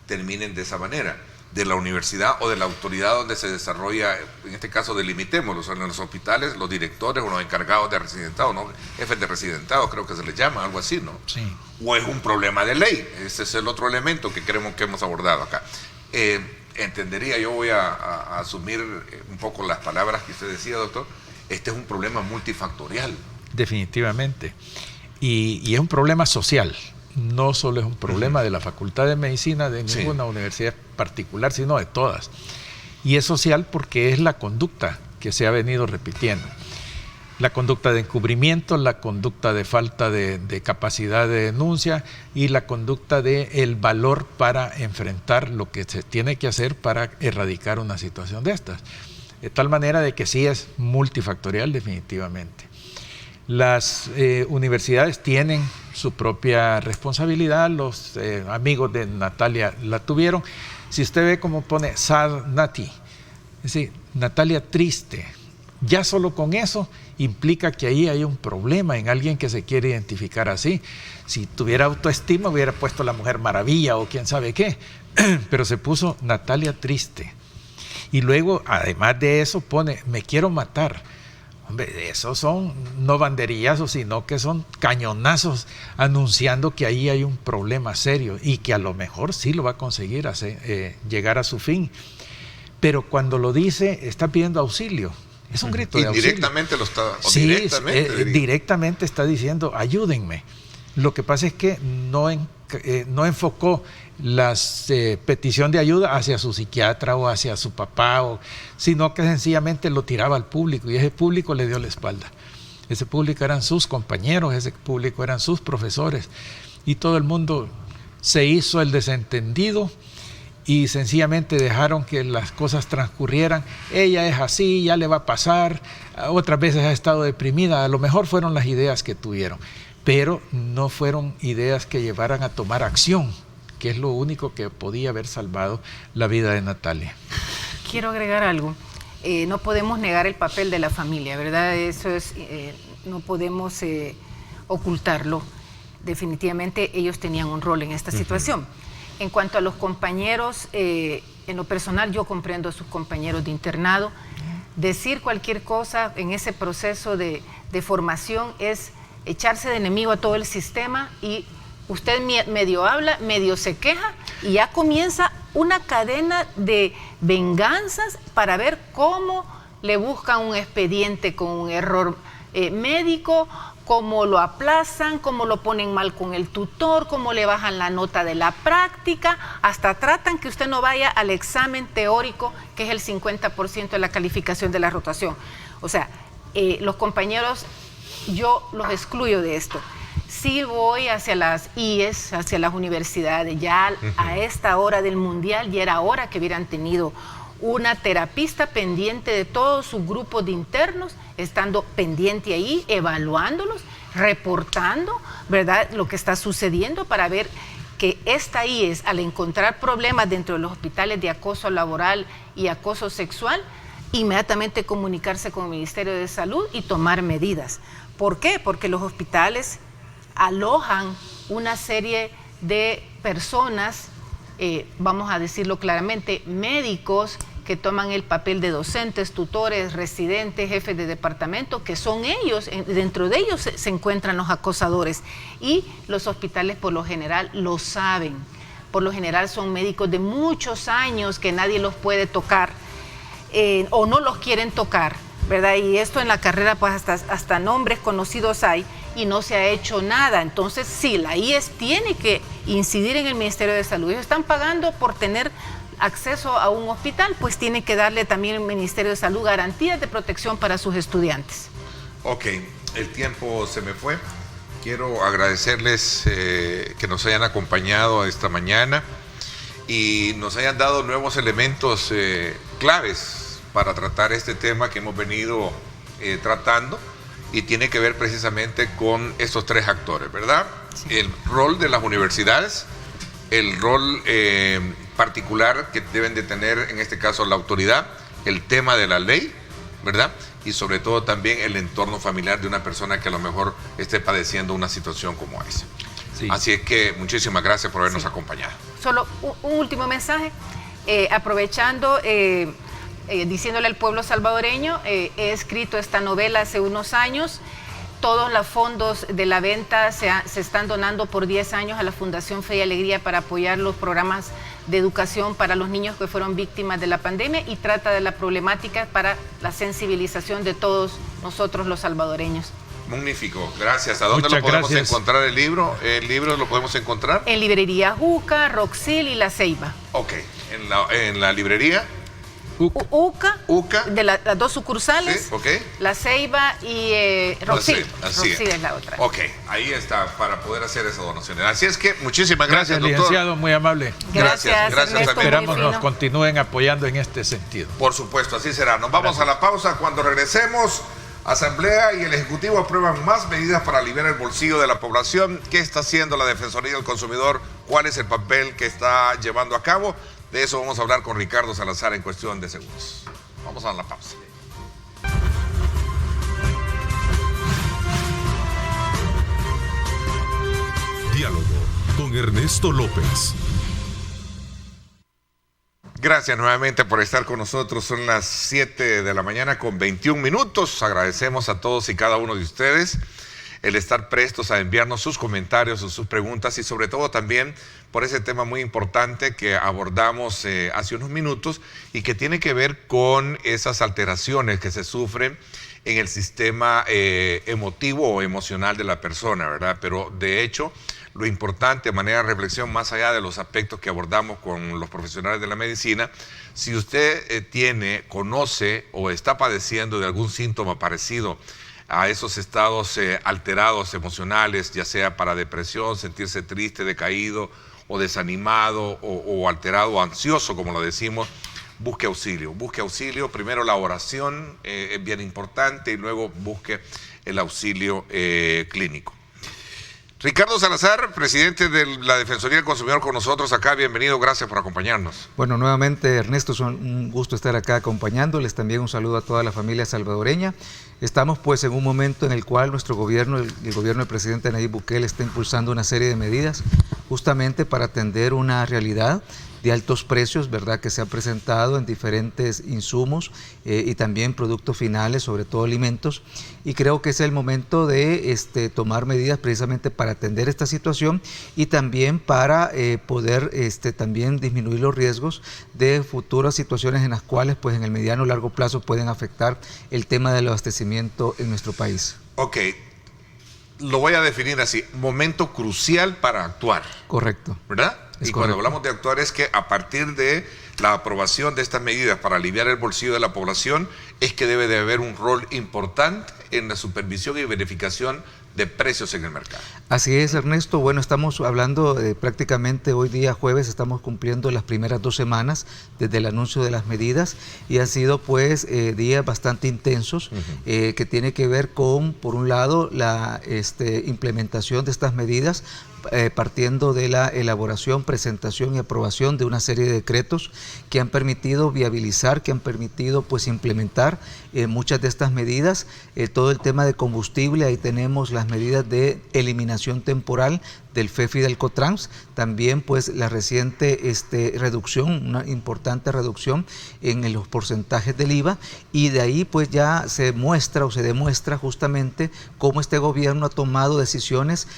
terminen de esa manera? ¿De la universidad o de la autoridad donde se desarrolla, en este caso delimitémoslo, en los hospitales, los directores o los encargados de residentado, ¿no? Jefes de residentado, creo que se les llama, algo así, ¿no? Sí. ¿O es un problema de ley? Ese es el otro elemento que creemos que hemos abordado acá. Entendería, yo voy a asumir un poco las palabras que usted decía, doctor, este es un problema multifactorial. Definitivamente. Y es un problema social. No solo es un problema de la Facultad de Medicina de ninguna universidad particular, sino de todas. Y es social porque es la conducta que se ha venido repitiendo. La conducta de encubrimiento, la conducta de falta de capacidad de denuncia y la conducta del valor para enfrentar lo que se tiene que hacer para erradicar una situación de estas. De tal manera de que sí es multifactorial definitivamente. Las universidades tienen su propia responsabilidad, los amigos de Natalia la tuvieron. Si usted ve cómo pone Sad Nati, es decir, Natalia triste, ya solo con eso implica que ahí hay un problema en alguien que se quiere identificar así. Si tuviera autoestima hubiera puesto la Mujer Maravilla o quién sabe qué, pero se puso Natalia triste. Y luego, además de eso, pone me quiero matar. Hombre, esos son no banderillazos, sino que son cañonazos anunciando que ahí hay un problema serio y que a lo mejor sí lo va a conseguir llegar a su fin. Pero cuando lo dice, está pidiendo auxilio. Es un grito de auxilio. Directamente lo está. Sí, directamente está diciendo, ayúdenme. Lo que pasa es que no enfocó la petición de ayuda hacia su psiquiatra o hacia su papá, sino que sencillamente lo tiraba al público y ese público le dio la espalda. Ese público eran sus compañeros, ese público eran sus profesores y todo el mundo se hizo el desentendido y sencillamente dejaron que las cosas transcurrieran. Ella es así, ya le va a pasar, otras veces ha estado deprimida, a lo mejor fueron las ideas que tuvieron. pero no fueron ideas que llevaran a tomar acción, que es lo único que podía haber salvado la vida de Natalia. Quiero agregar algo. No podemos negar el papel de la familia, ¿verdad? Eso es, no podemos ocultarlo. Definitivamente ellos tenían un rol en esta situación. En cuanto a los compañeros, en lo personal yo comprendo a sus compañeros de internado. Decir cualquier cosa en ese proceso de formación es echarse de enemigo a todo el sistema, y usted medio habla, medio se queja, y ya comienza una cadena de venganzas para ver cómo le buscan un expediente con un error médico, cómo lo aplazan, cómo lo ponen mal con el tutor, cómo le bajan la nota de la práctica, hasta tratan que usted no vaya al examen teórico, que es el 50% de la calificación de la rotación. O sea, los compañeros, yo los excluyo de esto. Sí voy hacia las IES, hacia las universidades. Ya a esta hora del mundial ya era hora que hubieran tenido una terapista pendiente de todos sus grupos de internos, estando pendiente ahí, evaluándolos, reportando, ¿verdad?, lo que está sucediendo, para ver que esta IES, al encontrar problemas dentro de los hospitales de acoso laboral y acoso sexual, inmediatamente comunicarse con el Ministerio de Salud y tomar medidas. ¿Por qué? Porque los hospitales alojan una serie de personas, vamos a decirlo claramente, médicos que toman el papel de docentes, tutores, residentes, jefes de departamento, que son ellos, dentro de ellos se encuentran los acosadores, y los hospitales por lo general lo saben. Por lo general son médicos de muchos años que nadie los puede tocar, o no los quieren tocar, ¿verdad? Y esto en la carrera, pues hasta nombres conocidos hay, y no se ha hecho nada. Entonces, sí, la IES tiene que incidir en el Ministerio de Salud. Ellos están pagando por tener acceso a un hospital, pues tiene que darle también el Ministerio de Salud garantías de protección para sus estudiantes. Ok, el tiempo se me fue. Quiero agradecerles que nos hayan acompañado esta mañana y nos hayan dado nuevos elementos claves para tratar este tema que hemos venido tratando, y tiene que ver precisamente con estos tres actores, ¿verdad? Sí. El rol de las universidades, el rol particular que deben de tener, en este caso, la autoridad, el tema de la ley, ¿verdad? Y sobre todo también el entorno familiar de una persona que a lo mejor esté padeciendo una situación como esa. Sí. Así es que muchísimas gracias por habernos acompañado. Solo un último mensaje, aprovechando, diciéndole al pueblo salvadoreño, he escrito esta novela hace unos años. Todos los fondos de la venta se están donando por 10 años a la Fundación Fe y Alegría para apoyar los programas de educación para los niños que fueron víctimas de la pandemia, y trata de la problemática para la sensibilización de todos nosotros los salvadoreños. Magnífico, gracias. ¿A dónde lo podemos encontrar el libro? ¿El libro lo podemos encontrar? En librería Juca, Roxil y La Ceiba. Ok, en la librería UCA, de las dos sucursales, sí, okay. La Ceiba y Roxil. Roxil es la otra. Ok, ahí está, para poder hacer esas donaciones. Así es que muchísimas gracias, doctor. Licenciado, muy amable. Gracias también. Esperamos nos continúen apoyando en este sentido. Por supuesto, así será. Nos vamos a la pausa. Cuando regresemos, Asamblea y el Ejecutivo aprueban más medidas para aliviar el bolsillo de la población. ¿Qué está haciendo la Defensoría del Consumidor? ¿Cuál es el papel que está llevando a cabo? De eso vamos a hablar con Ricardo Salazar en cuestión de segundos. Vamos a la pausa. Diálogo con Ernesto López. Gracias nuevamente por estar con nosotros. Son las 7 de la mañana con 21 minutos. Agradecemos a todos y cada uno de ustedes el estar prestos a enviarnos sus comentarios o sus preguntas, y sobre todo también por ese tema muy importante que abordamos hace unos minutos y que tiene que ver con esas alteraciones que se sufren en el sistema emotivo o emocional de la persona, ¿verdad? Pero de hecho, lo importante, de manera de reflexión, más allá de los aspectos que abordamos con los profesionales de la medicina, si usted conoce o está padeciendo de algún síntoma parecido a esos estados alterados emocionales, ya sea para depresión, sentirse triste, decaído o desanimado o alterado o ansioso, como lo decimos, busque auxilio. Busque auxilio, primero la oración es bien importante, y luego busque el auxilio clínico. Ricardo Salazar, presidente de la Defensoría del Consumidor con nosotros acá, bienvenido, gracias por acompañarnos. Bueno, nuevamente Ernesto, es un gusto estar acá acompañándoles, también un saludo a toda la familia salvadoreña. Estamos pues en un momento en el cual nuestro gobierno, el gobierno del presidente Nayib Bukele está impulsando una serie de medidas justamente para atender una realidad de altos precios, ¿verdad?, que se ha presentado en diferentes insumos y también productos finales, sobre todo alimentos, y creo que es el momento de tomar medidas precisamente para atender esta situación y también para poder también disminuir los riesgos de futuras situaciones en las cuales pues en el mediano o largo plazo pueden afectar el tema del abastecimiento en nuestro país. Ok, lo voy a definir así, momento crucial para actuar. Correcto. ¿Verdad? Y cuando hablamos de actuar es que a partir de la aprobación de estas medidas para aliviar el bolsillo de la población es que debe de haber un rol importante en la supervisión y verificación de precios en el mercado. Así es, Ernesto. Bueno, estamos hablando prácticamente hoy día jueves, estamos cumpliendo las primeras 2 semanas desde el anuncio de las medidas y han sido pues días bastante intensos que tiene que ver con, por un lado, la implementación de estas medidas partiendo de la elaboración, presentación y aprobación de una serie de decretos que han permitido viabilizar, que han permitido pues implementar muchas de estas medidas. Todo el tema de combustible, ahí tenemos las medidas de eliminación temporal del FEF y del COTRANS, también pues la reciente reducción, una importante reducción en los porcentajes del IVA, y de ahí pues ya se muestra o se demuestra justamente cómo este gobierno ha tomado decisiones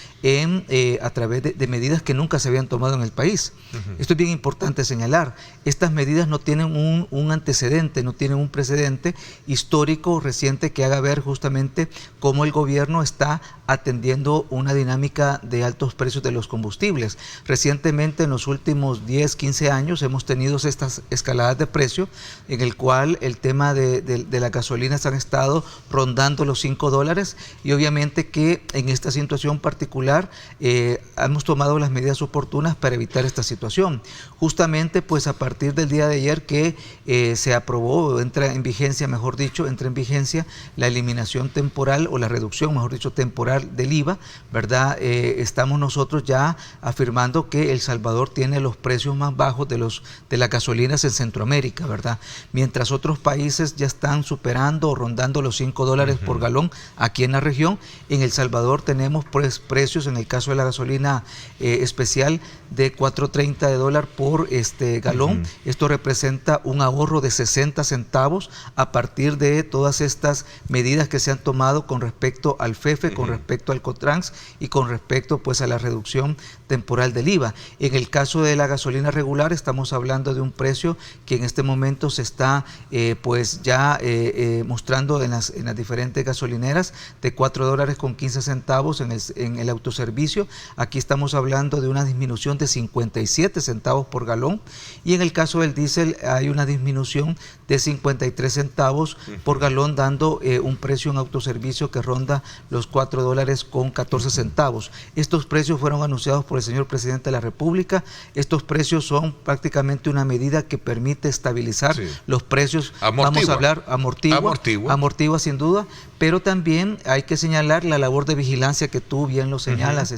a través de medidas que nunca se habían tomado en el país. Esto es bien importante señalar, estas medidas no tienen un antecedente, no tienen un precedente histórico reciente que haga ver justamente cómo el gobierno está atendiendo una dinámica de altos precios de los combustibles. Recientemente, en los últimos 10, 15 años, hemos tenido estas escaladas de precio en el cual el tema de las gasolinas han estado rondando los $5 y obviamente que en esta situación particular hemos tomado las medidas oportunas para evitar esta situación. Justamente, pues a partir del día de ayer que se aprobó, entra en vigencia la eliminación temporal o la reducción, mejor dicho, temporal del IVA, ¿verdad? Estamos nosotros ya afirmando que El Salvador tiene los precios más bajos de las gasolinas en Centroamérica, ¿verdad? Mientras otros países ya están superando o rondando los $5 por galón, aquí en la región, en El Salvador tenemos pues precios, en el caso de la gasolina especial, de $4.30 por galón. Esto representa un ahorro de 60 centavos a partir de todas estas medidas que se han tomado con respecto al FEFE, con respecto al COTRANS y con respecto pues a la reducción temporal del IVA. En el caso de la gasolina regular estamos hablando de un precio que en este momento se está pues ya mostrando en las diferentes gasolineras de $4.15 en el autoservicio. Aquí estamos hablando de una disminución de 57 centavos por galón y en el caso del diésel hay una disminución de 53 centavos por galón, dando un precio en autoservicio que ronda los $4.14. Estos precios fueron anunciados por el señor presidente de la República. Estos precios son prácticamente una medida que permite estabilizar los precios. Vamos a hablar amortigua sin duda, pero también hay que señalar la labor de vigilancia que tú bien lo señalas,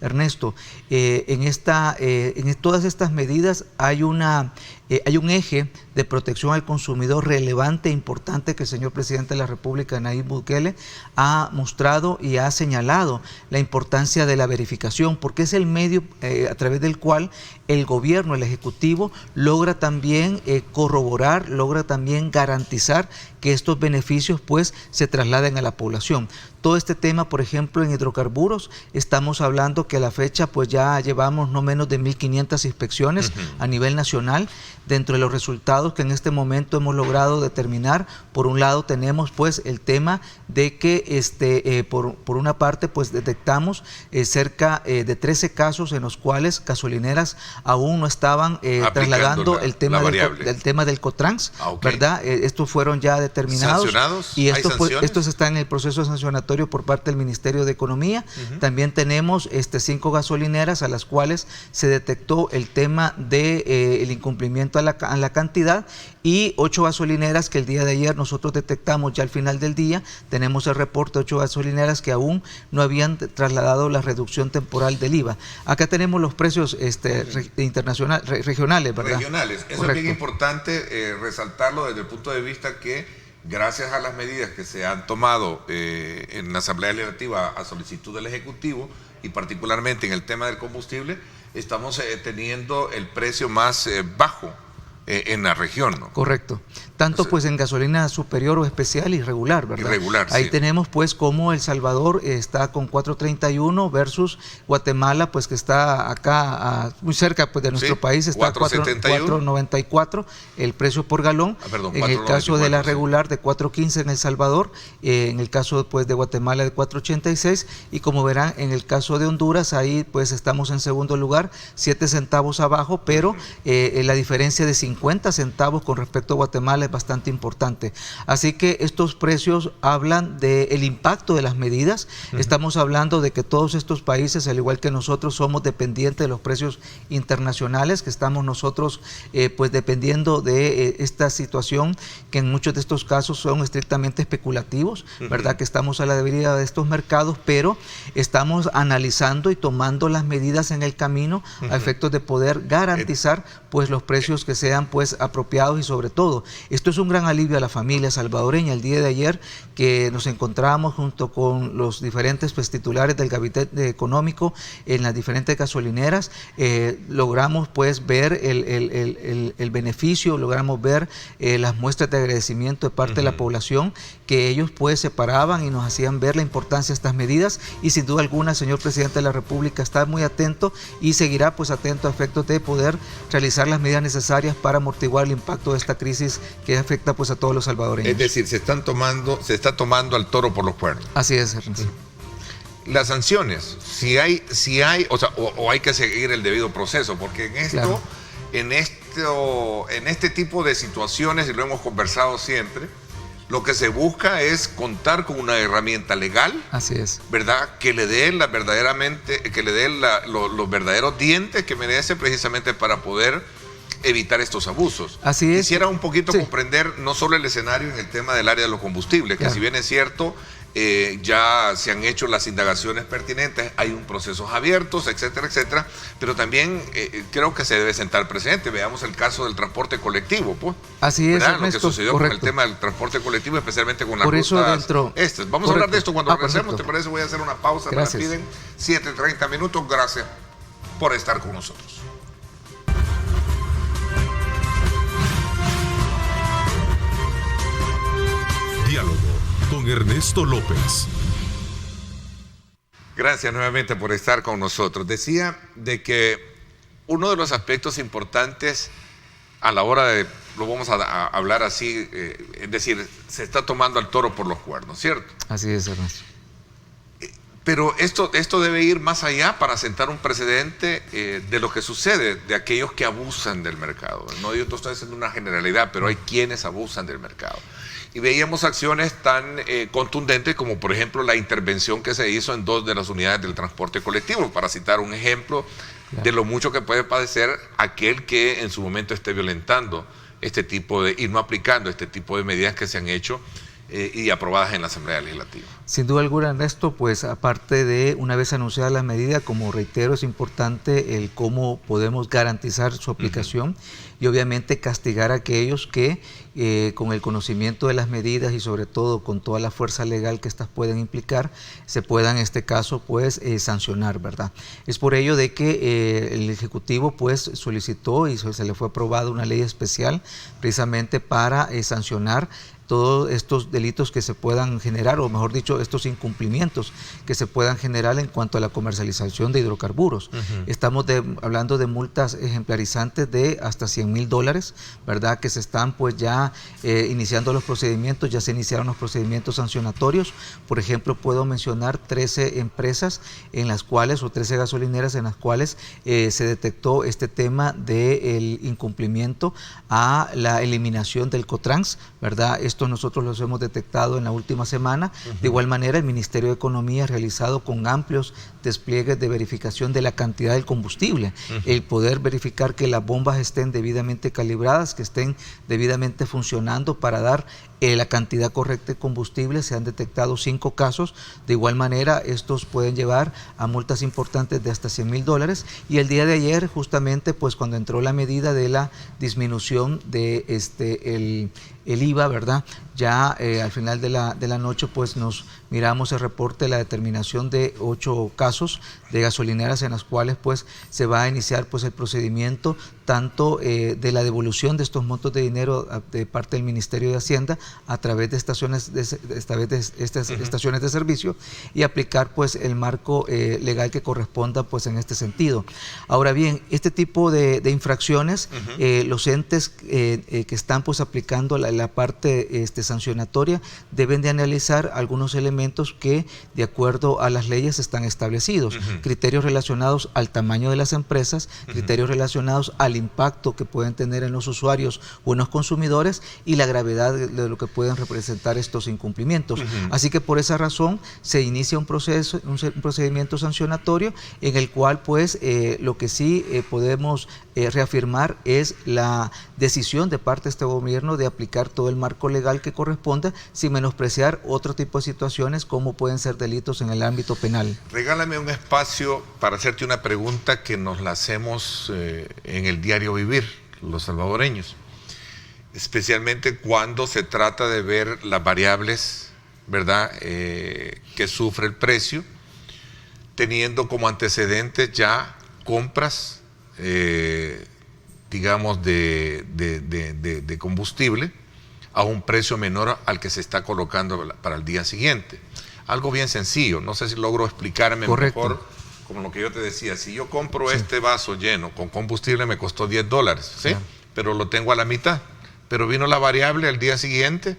Ernesto. En todas estas medidas hay un eje de protección al consumidor relevante e importante que el señor presidente de la República, Nayib Bukele, ha mostrado y ha señalado la importancia de la verificación, porque es el medio a través del cual el gobierno, el Ejecutivo, logra también corroborar, logra también garantizar que estos beneficios pues se trasladen a la población. Todo este tema, por ejemplo, en hidrocarburos, estamos hablando que a la fecha pues ya llevamos no menos de 1.500 inspecciones a nivel nacional. Dentro de los resultados que en este momento hemos logrado determinar, por un lado tenemos pues el tema de que por una parte pues detectamos cerca de 13 casos en los cuales gasolineras aún no estaban trasladando el tema del Cotrans, ¿verdad? Estos fueron ya determinados. ¿Sancionados? Y ¿Hay sanciones? estos están en el proceso sancionatorio por parte del Ministerio de Economía. También tenemos 5 gasolineras a las cuales se detectó el tema de el incumplimiento a la cantidad, y 8 gasolineras que el día de ayer nosotros detectamos ya al final del día. Tenemos el reporte de 8 gasolineras que aún no habían trasladado la reducción temporal del IVA. Acá tenemos los precios regionales, ¿verdad? Regionales. Eso Correcto. es bien importante resaltarlo desde el punto de vista que gracias a las medidas que se han tomado en la Asamblea Legislativa a solicitud del Ejecutivo, y particularmente en el tema del combustible, estamos teniendo el precio más bajo en la región, ¿no? Correcto. Tanto entonces, pues en gasolina superior o especial y regular, ¿verdad? Irregular, ahí sí. Tenemos pues como El Salvador está con 4.31 versus Guatemala, pues que está acá muy cerca pues de nuestro país, está 4.94 el precio por galón. Perdón, en el caso de la regular de 4.15 en El Salvador, en el caso pues de Guatemala de 4.86, y como verán en el caso de Honduras, ahí pues estamos en segundo lugar, 7 centavos abajo, pero la diferencia de 50 centavos con respecto a Guatemala es bastante importante. Así que estos precios hablan del impacto de las medidas. Estamos hablando de que todos estos países, al igual que nosotros, somos dependientes de los precios internacionales, que estamos nosotros pues dependiendo de esta situación, que en muchos de estos casos son estrictamente especulativos, ¿verdad? Que estamos a la debilidad de estos mercados, pero estamos analizando y tomando las medidas en el camino a efectos de poder garantizar pues los precios que sean pues apropiados, y sobre todo esto es un gran alivio a la familia salvadoreña. El día de ayer que nos encontramos junto con los diferentes pues titulares del gabinete económico en las diferentes gasolineras, logramos pues ver el beneficio, logramos ver las muestras de agradecimiento de parte de la población, que ellos pues separaban y nos hacían ver la importancia de estas medidas, y sin duda alguna el señor presidente de la República está muy atento y seguirá pues atento a efectos de poder realizar las medidas necesarias para amortiguar el impacto de esta crisis que afecta pues a todos los salvadoreños. Es decir, se está tomando al toro por los cuernos. Así es, Ernesto. Las sanciones, si hay, o sea, o hay que seguir el debido proceso, porque en esto, claro, en este tipo de situaciones, y lo hemos conversado siempre, lo que se busca es contar con una herramienta legal. Así es. ¿Verdad? Que le dé los verdaderos dientes que merece, precisamente para poder evitar estos abusos. Así es. Quisiera un poquito comprender no solo el escenario en el tema del área de los combustibles, que si bien es cierto, ya se han hecho las indagaciones pertinentes, hay un procesos abiertos, etcétera, etcétera, pero también creo que se debe sentar presente. Veamos el caso del transporte colectivo, pues. Así es, Ernesto, lo que sucedió con el tema del transporte colectivo, especialmente con las rutas estas. Vamos a hablar de esto cuando regresemos, ¿te parece? Voy a hacer una pausa, me la piden 7:30 minutos. Gracias por estar con nosotros. Diálogo con Ernesto López. Gracias nuevamente por estar con nosotros. Decía de que uno de los aspectos importantes a la hora de, lo vamos a hablar así, es decir, se está tomando al toro por los cuernos, ¿cierto? Así es, Ernesto. Pero esto debe ir más allá para sentar un precedente de lo que sucede, de aquellos que abusan del mercado. No, yo estoy haciendo una generalidad, pero hay quienes abusan del mercado. Y veíamos acciones tan contundentes como, por ejemplo, la intervención que se hizo en 2 de las unidades del transporte colectivo, para citar un ejemplo de lo mucho que puede padecer aquel que en su momento esté violentando este tipo de, y no aplicando este tipo de medidas que se han hecho y aprobadas en la Asamblea Legislativa. Sin duda alguna, Ernesto, pues aparte de una vez anunciada la medida, como reitero, es importante el cómo podemos garantizar su aplicación y obviamente castigar a aquellos que con el conocimiento de las medidas y sobre todo con toda la fuerza legal que estas pueden implicar, se puedan en este caso pues sancionar, ¿verdad? Es por ello de que el Ejecutivo pues solicitó y se le fue aprobada una ley especial precisamente para sancionar todos estos delitos que se puedan generar, o mejor dicho, estos incumplimientos que se puedan generar en cuanto a la comercialización de hidrocarburos. Estamos hablando de multas ejemplarizantes de hasta $100,000, ¿verdad? Que se están pues ya iniciando los procedimientos, ya se iniciaron los procedimientos sancionatorios. Por ejemplo, puedo mencionar 13 empresas en las cuales, o 13 gasolineras en las cuales se detectó este tema del incumplimiento a la eliminación del Cotrans, ¿verdad? Esto nosotros los hemos detectado en la última semana. De igual manera, el Ministerio de Economía ha realizado con amplios despliegues de verificación de la cantidad del combustible, el poder verificar que las bombas estén debidamente calibradas, que estén debidamente funcionando para dar la cantidad correcta de combustible. Se han detectado 5 casos. De igual manera, estos pueden llevar a multas importantes de hasta $100,000. Y el día de ayer, justamente, pues cuando entró la medida de la disminución de el IVA, ¿verdad? Ya al final de la noche, pues nos miramos el reporte, la determinación de 8 casos de gasolineras en las cuales pues se va a iniciar pues el procedimiento tanto de la devolución de estos montos de dinero de parte del Ministerio de Hacienda a través de estaciones estaciones de servicio, y aplicar pues el marco legal que corresponda pues en este sentido. Ahora bien, este tipo de infracciones, los entes que están pues aplicando la parte sancionatoria deben de analizar algunos elementos que de acuerdo a las leyes están establecidos, criterios relacionados al tamaño de las empresas, criterios relacionados al impacto que pueden tener en los usuarios o en los consumidores y la gravedad de lo que pueden representar estos incumplimientos. Así que por esa razón se inicia un procedimiento sancionatorio en el cual pues lo que sí podemos reafirmar es la decisión de parte de este gobierno de aplicar todo el marco legal que corresponda sin menospreciar otro tipo de situaciones como pueden ser delitos en el ámbito penal. Regálame un espacio para hacerte una pregunta que nos la hacemos en el diario vivir, los salvadoreños, especialmente cuando se trata de ver las variables, ¿verdad?, que sufre el precio, teniendo como antecedentes ya compras, digamos, de combustible a un precio menor al que se está colocando para el día siguiente. Algo bien sencillo, no sé si logro explicarme mejor, como lo que yo te decía. Si yo compro este vaso lleno con combustible me costó $10, ¿sí? Claro. Pero lo tengo a la mitad, pero vino la variable el día siguiente,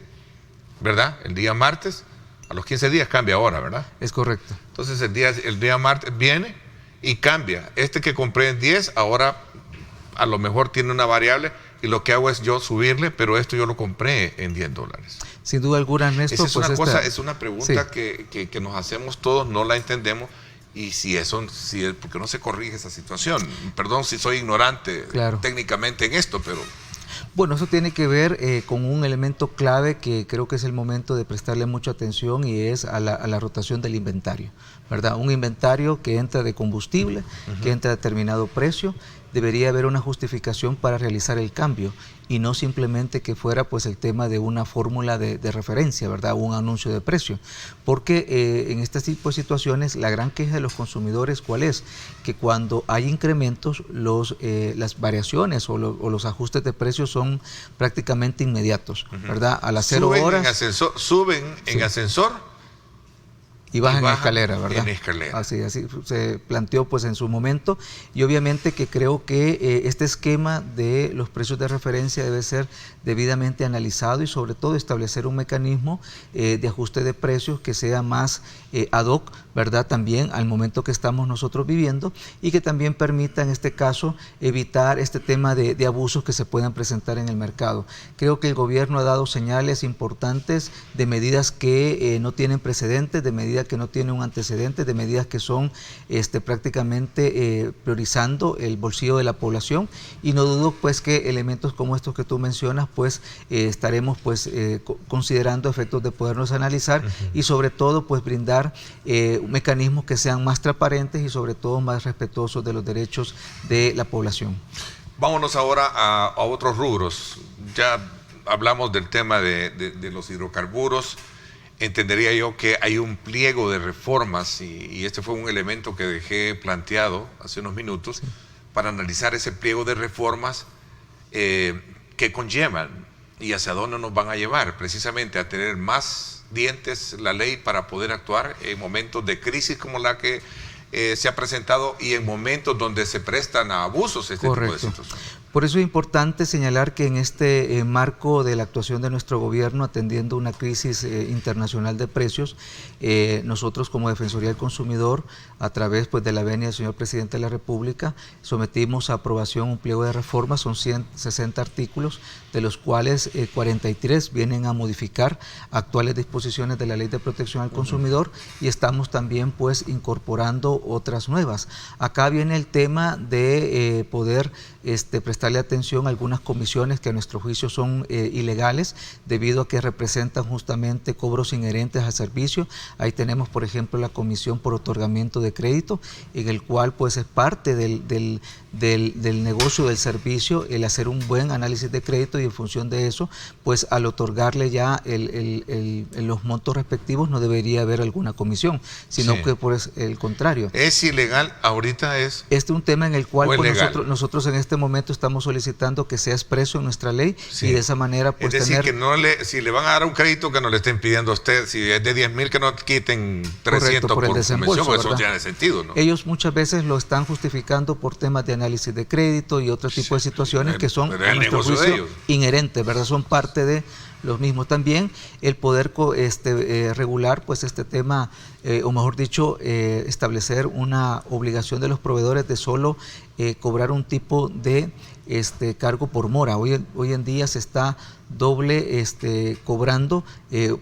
¿verdad? El día martes, a los 15 días cambia ahora, ¿verdad? Es correcto. Entonces el día martes viene y cambia. Este que compré en 10, ahora a lo mejor tiene una variable y lo que hago es yo subirle, pero esto yo lo compré en $10. Sin duda alguna, Ernesto. Esa es una es una pregunta que nos hacemos todos, no la entendemos. Y si es, ¿por qué no se corrige esa situación? Perdón si soy ignorante técnicamente en esto, pero... Bueno, eso tiene que ver con un elemento clave que creo que es el momento de prestarle mucha atención, y es a la rotación del inventario, ¿verdad? Un inventario que entra de combustible, que entra a determinado precio, debería haber una justificación para realizar el cambio y no simplemente que fuera pues el tema de una fórmula de referencia, ¿verdad? Un anuncio de precio. Porque en este tipo de situaciones la gran queja de los consumidores, ¿cuál es? Que cuando hay incrementos, las variaciones o los ajustes de precios son prácticamente inmediatos, ¿verdad? A las 0 horas... Suben en ascensor y bajan en escalera, ¿verdad? En escalera. Así se planteó pues en su momento, y obviamente que creo que este esquema de los precios de referencia debe ser debidamente analizado y sobre todo establecer un mecanismo de ajuste de precios que sea más ad hoc, ¿verdad? También al momento que estamos nosotros viviendo, y que también permita en este caso evitar este tema de abusos que se puedan presentar en el mercado. Creo que el gobierno ha dado señales importantes de medidas que no tienen precedentes, de medidas que no tienen un antecedente, de medidas que son prácticamente priorizando el bolsillo de la población, y no dudo pues que elementos como estos que tú mencionas pues estaremos pues considerando efectos de podernos analizar y sobre todo pues brindar mecanismos que sean más transparentes y sobre todo más respetuosos de los derechos de la población. Vámonos ahora a otros rubros. Ya hablamos del tema de los hidrocarburos. Entendería yo que hay un pliego de reformas y este fue un elemento que dejé planteado hace unos minutos para analizar ese pliego de reformas que conllevan y hacia dónde nos van a llevar, precisamente a tener más dientes la ley para poder actuar en momentos de crisis como la que se ha presentado y en momentos donde se prestan a abusos este tipo de situaciones. Por eso es importante señalar que en este marco de la actuación de nuestro gobierno atendiendo una crisis internacional de precios, nosotros como Defensoría del Consumidor, a través pues, de la venia del señor Presidente de la República, sometimos a aprobación un pliego de reformas, son 160 artículos, de los cuales 43 vienen a modificar actuales disposiciones de la Ley de Protección al Consumidor y estamos también pues incorporando otras nuevas. Acá viene el tema de poder prestarle atención a algunas comisiones que a nuestro juicio son ilegales debido a que representan justamente cobros inherentes al servicio. Ahí tenemos, por ejemplo, la comisión por otorgamiento de crédito, en el cual pues es parte del negocio del servicio el hacer un buen análisis de crédito y en función de eso, pues al otorgarle ya los montos respectivos no debería haber alguna comisión, sino que por el contrario. ¿Es ilegal ahorita? ¿Es? Este es un tema en el cual pues, nosotros en este momento estamos solicitando que sea expreso en nuestra ley y de esa manera pues es decir, que si le van a dar un crédito que no le estén pidiendo a usted, si es de 10,000 que no quiten 300 por desembolso, eso ya tiene sentido, ¿no? Ellos muchas veces lo están justificando por temas de análisis de crédito y otro tipo de situaciones que son a nuestro juicio inherentes, ¿verdad? Son parte de los mismos. También el poder regular pues este tema, o mejor dicho, establecer una obligación de los proveedores de solo cobrar un tipo de cargo por mora. Hoy en día se está doble cobrando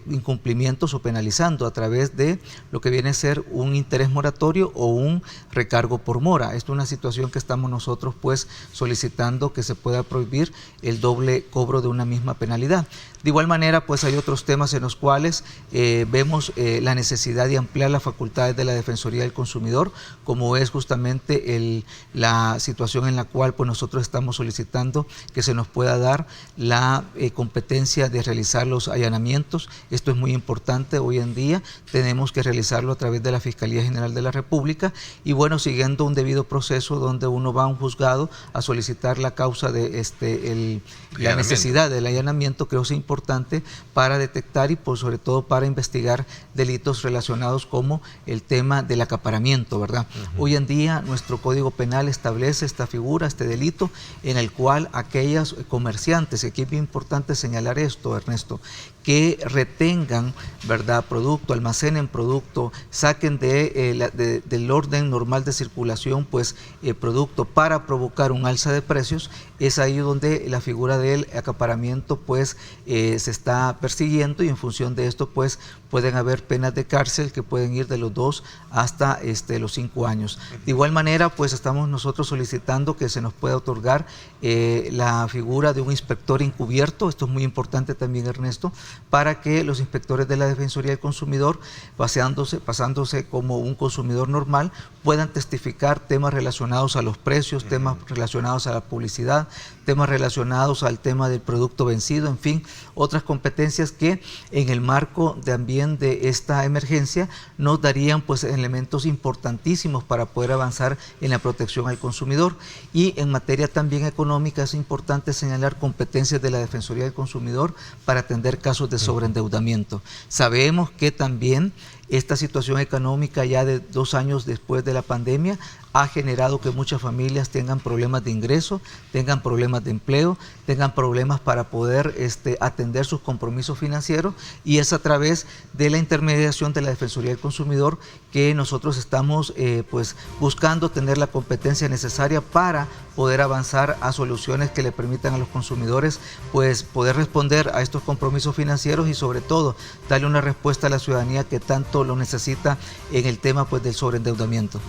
incumplimientos o penalizando a través de lo que viene a ser un interés moratorio o un recargo por mora. Esto es una situación que estamos nosotros pues solicitando que se pueda prohibir el doble cobro de una misma penalidad. De igual manera pues hay otros temas en los cuales vemos la necesidad de ampliar las facultades de la Defensoría del Consumidor, como es justamente la situación en la cual pues nosotros estamos solicitando que se nos pueda dar la competencia de realizar los allanamientos. Esto es muy importante hoy en día, tenemos que realizarlo a través de la Fiscalía General de la República y bueno, siguiendo un debido proceso donde uno va a un juzgado a solicitar la causa de la necesidad del allanamiento. Creo que es importante para detectar y por sobre todo para investigar delitos relacionados como el tema del acaparamiento, ¿verdad? Hoy en día nuestro Código Penal establece esta figura, este delito, en el cual aquellos comerciantes, y aquí es bien importante señalar esto, Ernesto, que retengan, ¿verdad?, producto, almacenen producto, saquen del orden normal de circulación, pues, producto para provocar un alza de precios, es ahí donde la figura del acaparamiento, pues, se está persiguiendo y en función de esto, pues, pueden haber penas de cárcel que pueden ir de los 2 hasta los 5 años. De igual manera, pues, estamos nosotros solicitando que se nos pueda otorgar la figura de un inspector encubierto. Esto es muy importante también, Ernesto, para que los inspectores de la Defensoría del Consumidor, pasándose como un consumidor normal, puedan testificar temas relacionados a los precios, temas relacionados a la publicidad, temas relacionados al tema del producto vencido, en fin, otras competencias que en el marco también de esta emergencia nos darían pues elementos importantísimos para poder avanzar en la protección al consumidor. Y en materia también económica es importante señalar competencias de la Defensoría del Consumidor para atender casos de sobreendeudamiento. Sabemos que también esta situación económica ya de 2 años después de la pandemia ha generado que muchas familias tengan problemas de ingreso, tengan problemas de empleo, tengan problemas para poder atender sus compromisos financieros, y es a través de la intermediación de la Defensoría del Consumidor que nosotros estamos pues buscando tener la competencia necesaria para poder avanzar a soluciones que le permitan a los consumidores pues poder responder a estos compromisos financieros y sobre todo darle una respuesta a la ciudadanía que tanto lo necesita en el tema pues del sobreendeudamiento.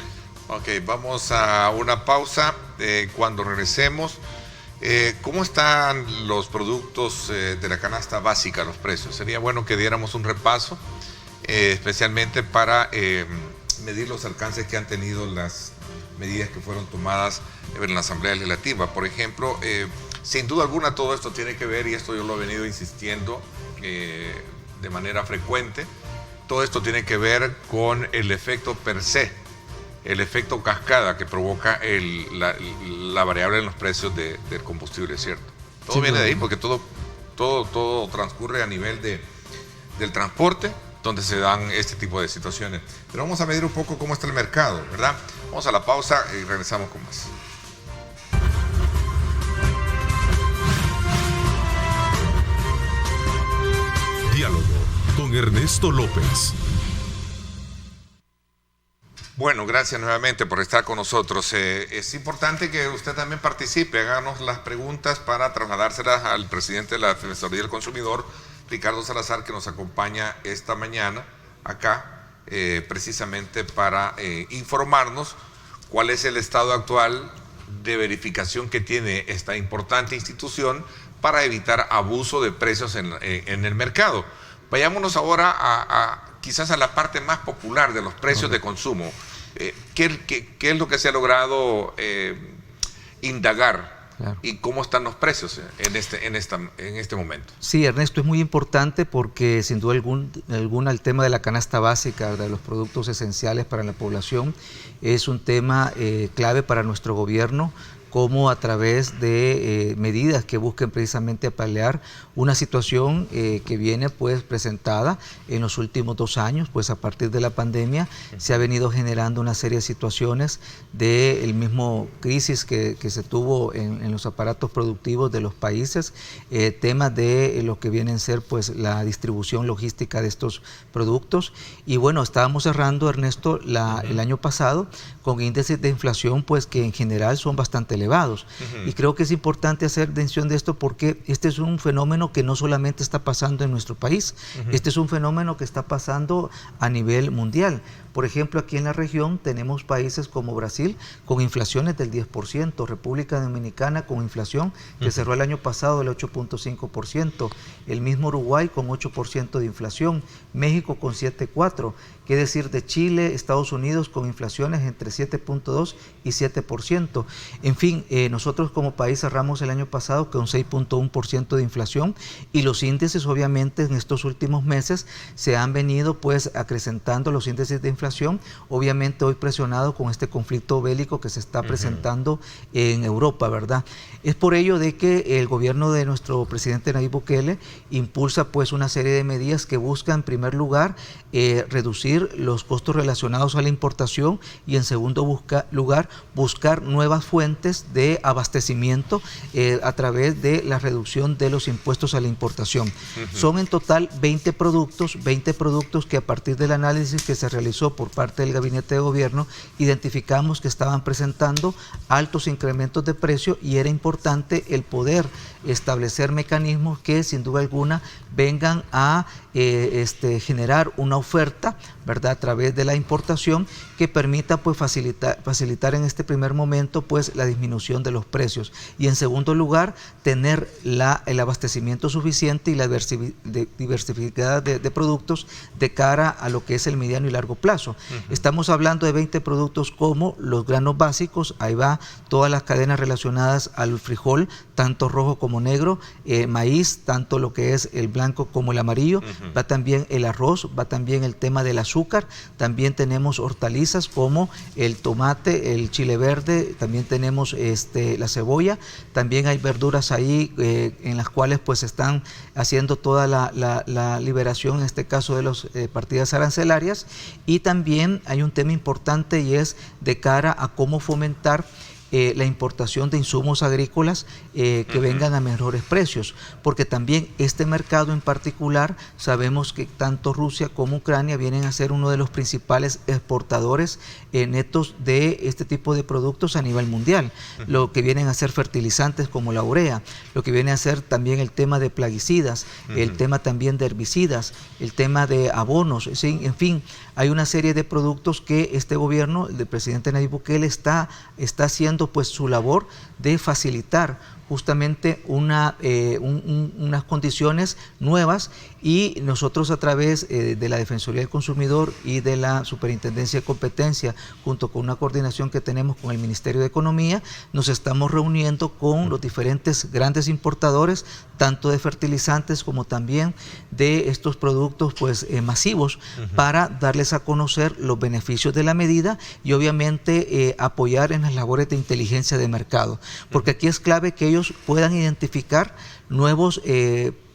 Ok, vamos a una pausa. Cuando regresemos, ¿cómo están los productos de la canasta básica, los precios? Sería bueno que diéramos un repaso, especialmente para medir los alcances que han tenido las medidas que fueron tomadas en la Asamblea Legislativa. Por ejemplo, sin duda alguna todo esto tiene que ver, y esto yo lo he venido insistiendo de manera frecuente, todo esto tiene que ver con el efecto per se, el efecto cascada que provoca la variable en los precios del combustible, ¿cierto? Todo viene de ahí porque todo todo transcurre a nivel del transporte, donde se dan este tipo de situaciones. Pero vamos a medir un poco cómo está el mercado, ¿verdad? Vamos a la pausa y regresamos con más. Diálogo con Ernesto López. Bueno, gracias nuevamente por estar con nosotros. Es importante que usted también participe, háganos las preguntas para trasladárselas al presidente de la Defensoría del Consumidor, Ricardo Salazar, que nos acompaña esta mañana acá, precisamente para informarnos cuál es el estado actual de verificación que tiene esta importante institución para evitar abuso de precios en el mercado. Vayámonos ahora quizás a la parte más popular de los precios de consumo. ¿Qué es lo que se ha logrado indagar? Claro. ¿Y cómo están los precios en este momento? Sí, Ernesto, es muy importante porque sin duda alguna el tema de la canasta básica, de los productos esenciales para la población, es un tema clave para nuestro gobierno, como a través de medidas que busquen precisamente paliar una situación que viene pues presentada en los últimos 2 años, pues a partir de la pandemia se ha venido generando una serie de situaciones del mismo crisis que se tuvo en los aparatos productivos de los países, temas de lo que vienen a ser pues la distribución logística de estos productos. Y bueno, estábamos cerrando, Ernesto, el año pasado con índices de inflación pues que en general son bastante elevados. Y creo que es importante hacer mención de esto porque este es un fenómeno que no solamente está pasando en nuestro país, este es un fenómeno que está pasando a nivel mundial. Por ejemplo, aquí en la región tenemos países como Brasil con inflaciones del 10%, República Dominicana con inflación que cerró el año pasado del 8.5%, el mismo Uruguay con 8% de inflación, México con 7.4%, qué decir de Chile, Estados Unidos con inflaciones entre 7.2 y 7%. En fin, nosotros como país cerramos el año pasado con 6.1% de inflación y los índices obviamente en estos últimos meses se han venido pues acrecentando los índices de inflación, obviamente hoy presionado con este conflicto bélico que se está presentando en Europa, ¿verdad? Es por ello de que el gobierno de nuestro presidente Nayib Bukele impulsa pues una serie de medidas que buscan en primer lugar reducir los costos relacionados a la importación y en segundo lugar buscar nuevas fuentes de abastecimiento a través de la reducción de los impuestos a la importación. Son en total 20 productos que a partir del análisis que se realizó por parte del gabinete de gobierno identificamos que estaban presentando altos incrementos de precio y era importante el poder establecer mecanismos que sin duda alguna vengan a generar una oferta, ¿verdad?, a través de la importación que permita pues facilitar en este primer momento pues la disminución de los precios y en segundo lugar tener el abastecimiento suficiente y la diversificidad de productos de cara a lo que es el mediano y largo plazo. Estamos hablando de 20 productos como los granos básicos, ahí va todas las cadenas relacionadas al frijol, tanto rojo como negro, maíz, tanto lo que es el blanco como el amarillo, va también el arroz, va también el tema del azúcar, también tenemos hortalizas como el tomate, el chile verde, también tenemos la cebolla, también hay verduras ahí en las cuales pues están haciendo toda la liberación, en este caso de las partidas arancelarias, y también hay un tema importante y es de cara a cómo fomentar la importación de insumos agrícolas que vengan a mejores precios, porque también este mercado en particular sabemos que tanto Rusia como Ucrania vienen a ser uno de los principales exportadores netos de este tipo de productos a nivel mundial, lo que vienen a ser fertilizantes como la urea, lo que viene a ser también el tema de plaguicidas, el tema también de herbicidas, el tema de abonos, ¿sí? En fin, hay una serie de productos que este gobierno, el del presidente Nayib Bukele, está haciendo pues su labor de facilitar justamente unas condiciones nuevas y nosotros a través de la Defensoría del Consumidor y de la Superintendencia de Competencia, junto con una coordinación que tenemos con el Ministerio de Economía, nos estamos reuniendo con los diferentes grandes importadores, tanto de fertilizantes como también de estos productos pues masivos, para darles a conocer los beneficios de la medida y obviamente apoyar en las labores de inteligencia de mercado, porque aquí es clave que ellos puedan identificar nuevos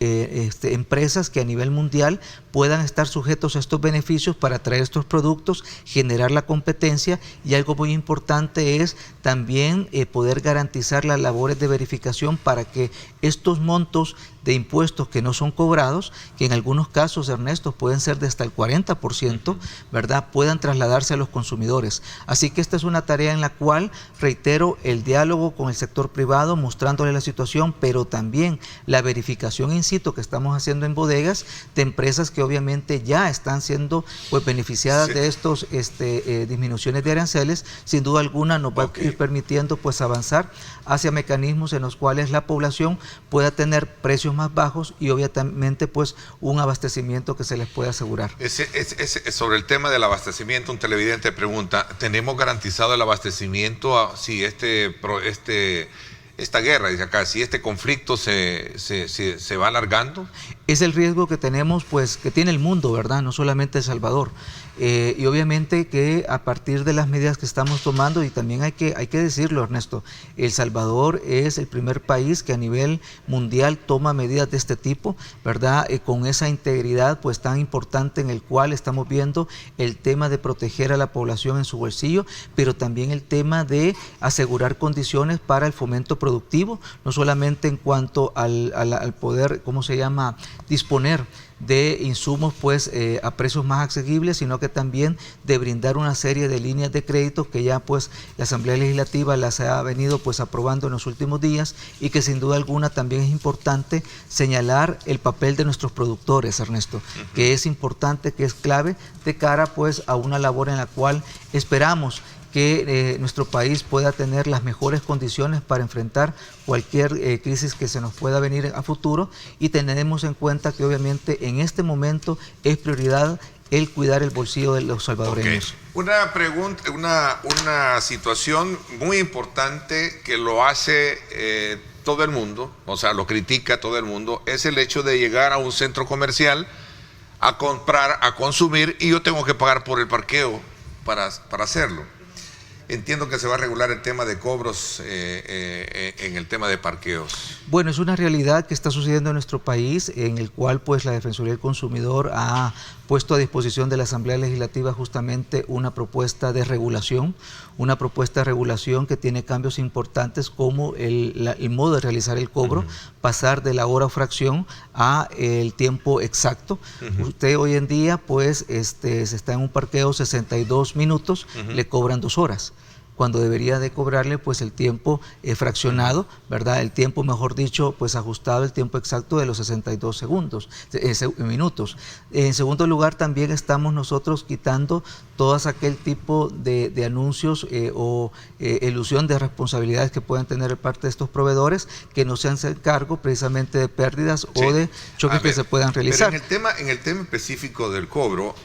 empresas que a nivel mundial puedan estar sujetos a estos beneficios para traer estos productos, generar la competencia, y algo muy importante es también poder garantizar las labores de verificación para que estos montos de impuestos que no son cobrados, que en algunos casos, Ernesto, pueden ser de hasta el 40%, ¿verdad?, puedan trasladarse a los consumidores. Así que esta es una tarea en la cual, reitero, el diálogo con el sector privado, mostrándole la situación, pero también la verificación in situ que estamos haciendo en bodegas de empresas que obviamente ya están siendo pues beneficiadas de estos disminuciones de aranceles, sin duda alguna nos va a ir permitiendo pues avanzar hacia mecanismos en los cuales la población pueda tener precios más bajos y obviamente pues un abastecimiento que se les pueda asegurar. Sobre el tema del abastecimiento, un televidente pregunta, ¿tenemos garantizado el abastecimiento si esta guerra, dice acá, si este conflicto se va alargando? Es el riesgo que tenemos, pues, que tiene el mundo, ¿verdad? No solamente El Salvador. Y obviamente que a partir de las medidas que estamos tomando, y también hay que decirlo, Ernesto, El Salvador es el primer país que a nivel mundial toma medidas de este tipo, ¿verdad? Con esa integridad pues tan importante, en el cual estamos viendo el tema de proteger a la población en su bolsillo, pero también el tema de asegurar condiciones para el fomento productivo, no solamente en cuanto al poder, ¿cómo se llama?, disponer de insumos pues a precios más asequibles, sino que también de brindar una serie de líneas de crédito que ya pues la Asamblea Legislativa las ha venido pues aprobando en los últimos días, y que sin duda alguna también es importante señalar el papel de nuestros productores, Ernesto, que es importante, que es clave de cara pues a una labor en la cual esperamos que nuestro país pueda tener las mejores condiciones para enfrentar cualquier crisis que se nos pueda venir a futuro, y tenemos en cuenta que obviamente en este momento es prioridad el cuidar el bolsillo de los salvadoreños. Una pregunta, una situación muy importante que lo hace todo el mundo, o sea, lo critica todo el mundo, es el hecho de llegar a un centro comercial a comprar, a consumir, y yo tengo que pagar por el parqueo para hacerlo. Entiendo que se va a regular el tema de cobros en el tema de parqueos. Bueno, es una realidad que está sucediendo en nuestro país, en el cual pues la Defensoría del Consumidor ha puesto a disposición de la Asamblea Legislativa justamente una propuesta de regulación, que tiene cambios importantes, como el modo de realizar el cobro, pasar de la hora o fracción a el tiempo exacto. Usted hoy en día pues se está en un parqueo 62 minutos, le cobran 2 horas. Cuando debería de cobrarle pues el tiempo fraccionado, ¿verdad? El tiempo, mejor dicho, pues ajustado, el tiempo exacto de los 62 minutos. En segundo lugar, también estamos nosotros quitando todas aquel tipo de anuncios o elusión de responsabilidades que pueden tener de parte de estos proveedores, que no se hacen cargo precisamente de pérdidas o de choques que se puedan realizar. Pero en el tema específico del cobro,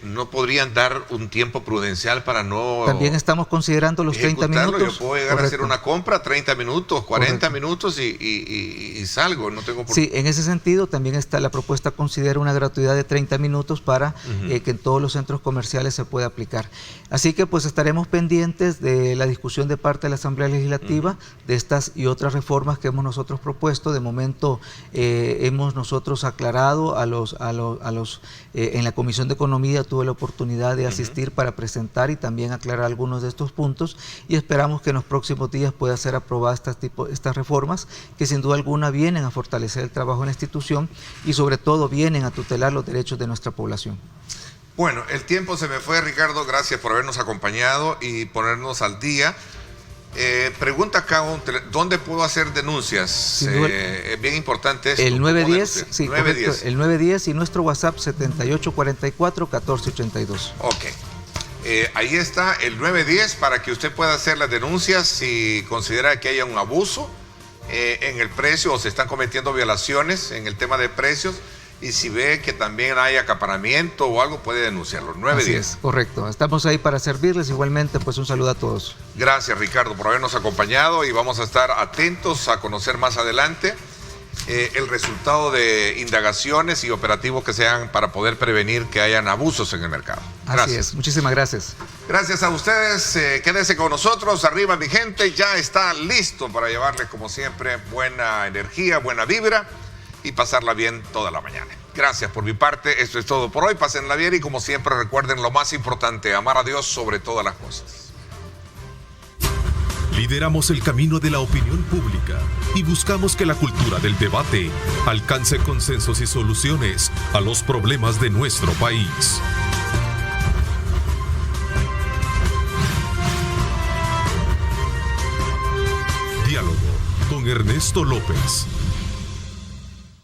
¿no podrían dar un tiempo prudencial para no...? También estamos considerando los 30 minutos. Yo puedo llegar a hacer una compra, 30 minutos, 40 minutos y salgo, no tengo por... Sí, en ese sentido también está la propuesta, considera una gratuidad de 30 minutos para que en todos los centros comerciales se pueda aplicar. Así que pues estaremos pendientes de la discusión de parte de la Asamblea Legislativa de estas y otras reformas que hemos nosotros propuesto. De momento hemos nosotros aclarado en la Comisión de Economía tuve la oportunidad de asistir para presentar y también aclarar algunos de estos puntos, y esperamos que en los próximos días pueda ser aprobada estas reformas, que sin duda alguna vienen a fortalecer el trabajo en la institución y sobre todo vienen a tutelar los derechos de nuestra población. Bueno, el tiempo se me fue, Ricardo, gracias por habernos acompañado y ponernos al día. Pregunta acá, ¿dónde puedo hacer denuncias? Es bien importante esto. El 910, sí, 910. El 910 y nuestro WhatsApp 7844-1482. Ok. Ahí está el 910 para que usted pueda hacer las denuncias si considera que haya un abuso en el precio o se están cometiendo violaciones en el tema de precios, y si ve que también hay acaparamiento o algo, puede denunciarlo. 910. Así es, correcto. Estamos ahí para servirles. Igualmente, pues un saludo a todos. Gracias, Ricardo, por habernos acompañado, y vamos a estar atentos a conocer más adelante el resultado de indagaciones y operativos que sean para poder prevenir que hayan abusos en el mercado. Gracias. Así es, muchísimas gracias. Gracias a ustedes, quédense con nosotros. Arriba, mi gente, ya está listo para llevarles, como siempre, buena energía, buena vibra, y pasarla bien toda la mañana. Gracias por mi parte, esto es todo por hoy. Pásenla bien y como siempre recuerden lo más importante, amar a Dios sobre todas las cosas. Lideramos el camino de la opinión pública y buscamos que la cultura del debate alcance consensos y soluciones a los problemas de nuestro país. Diálogo con Ernesto López.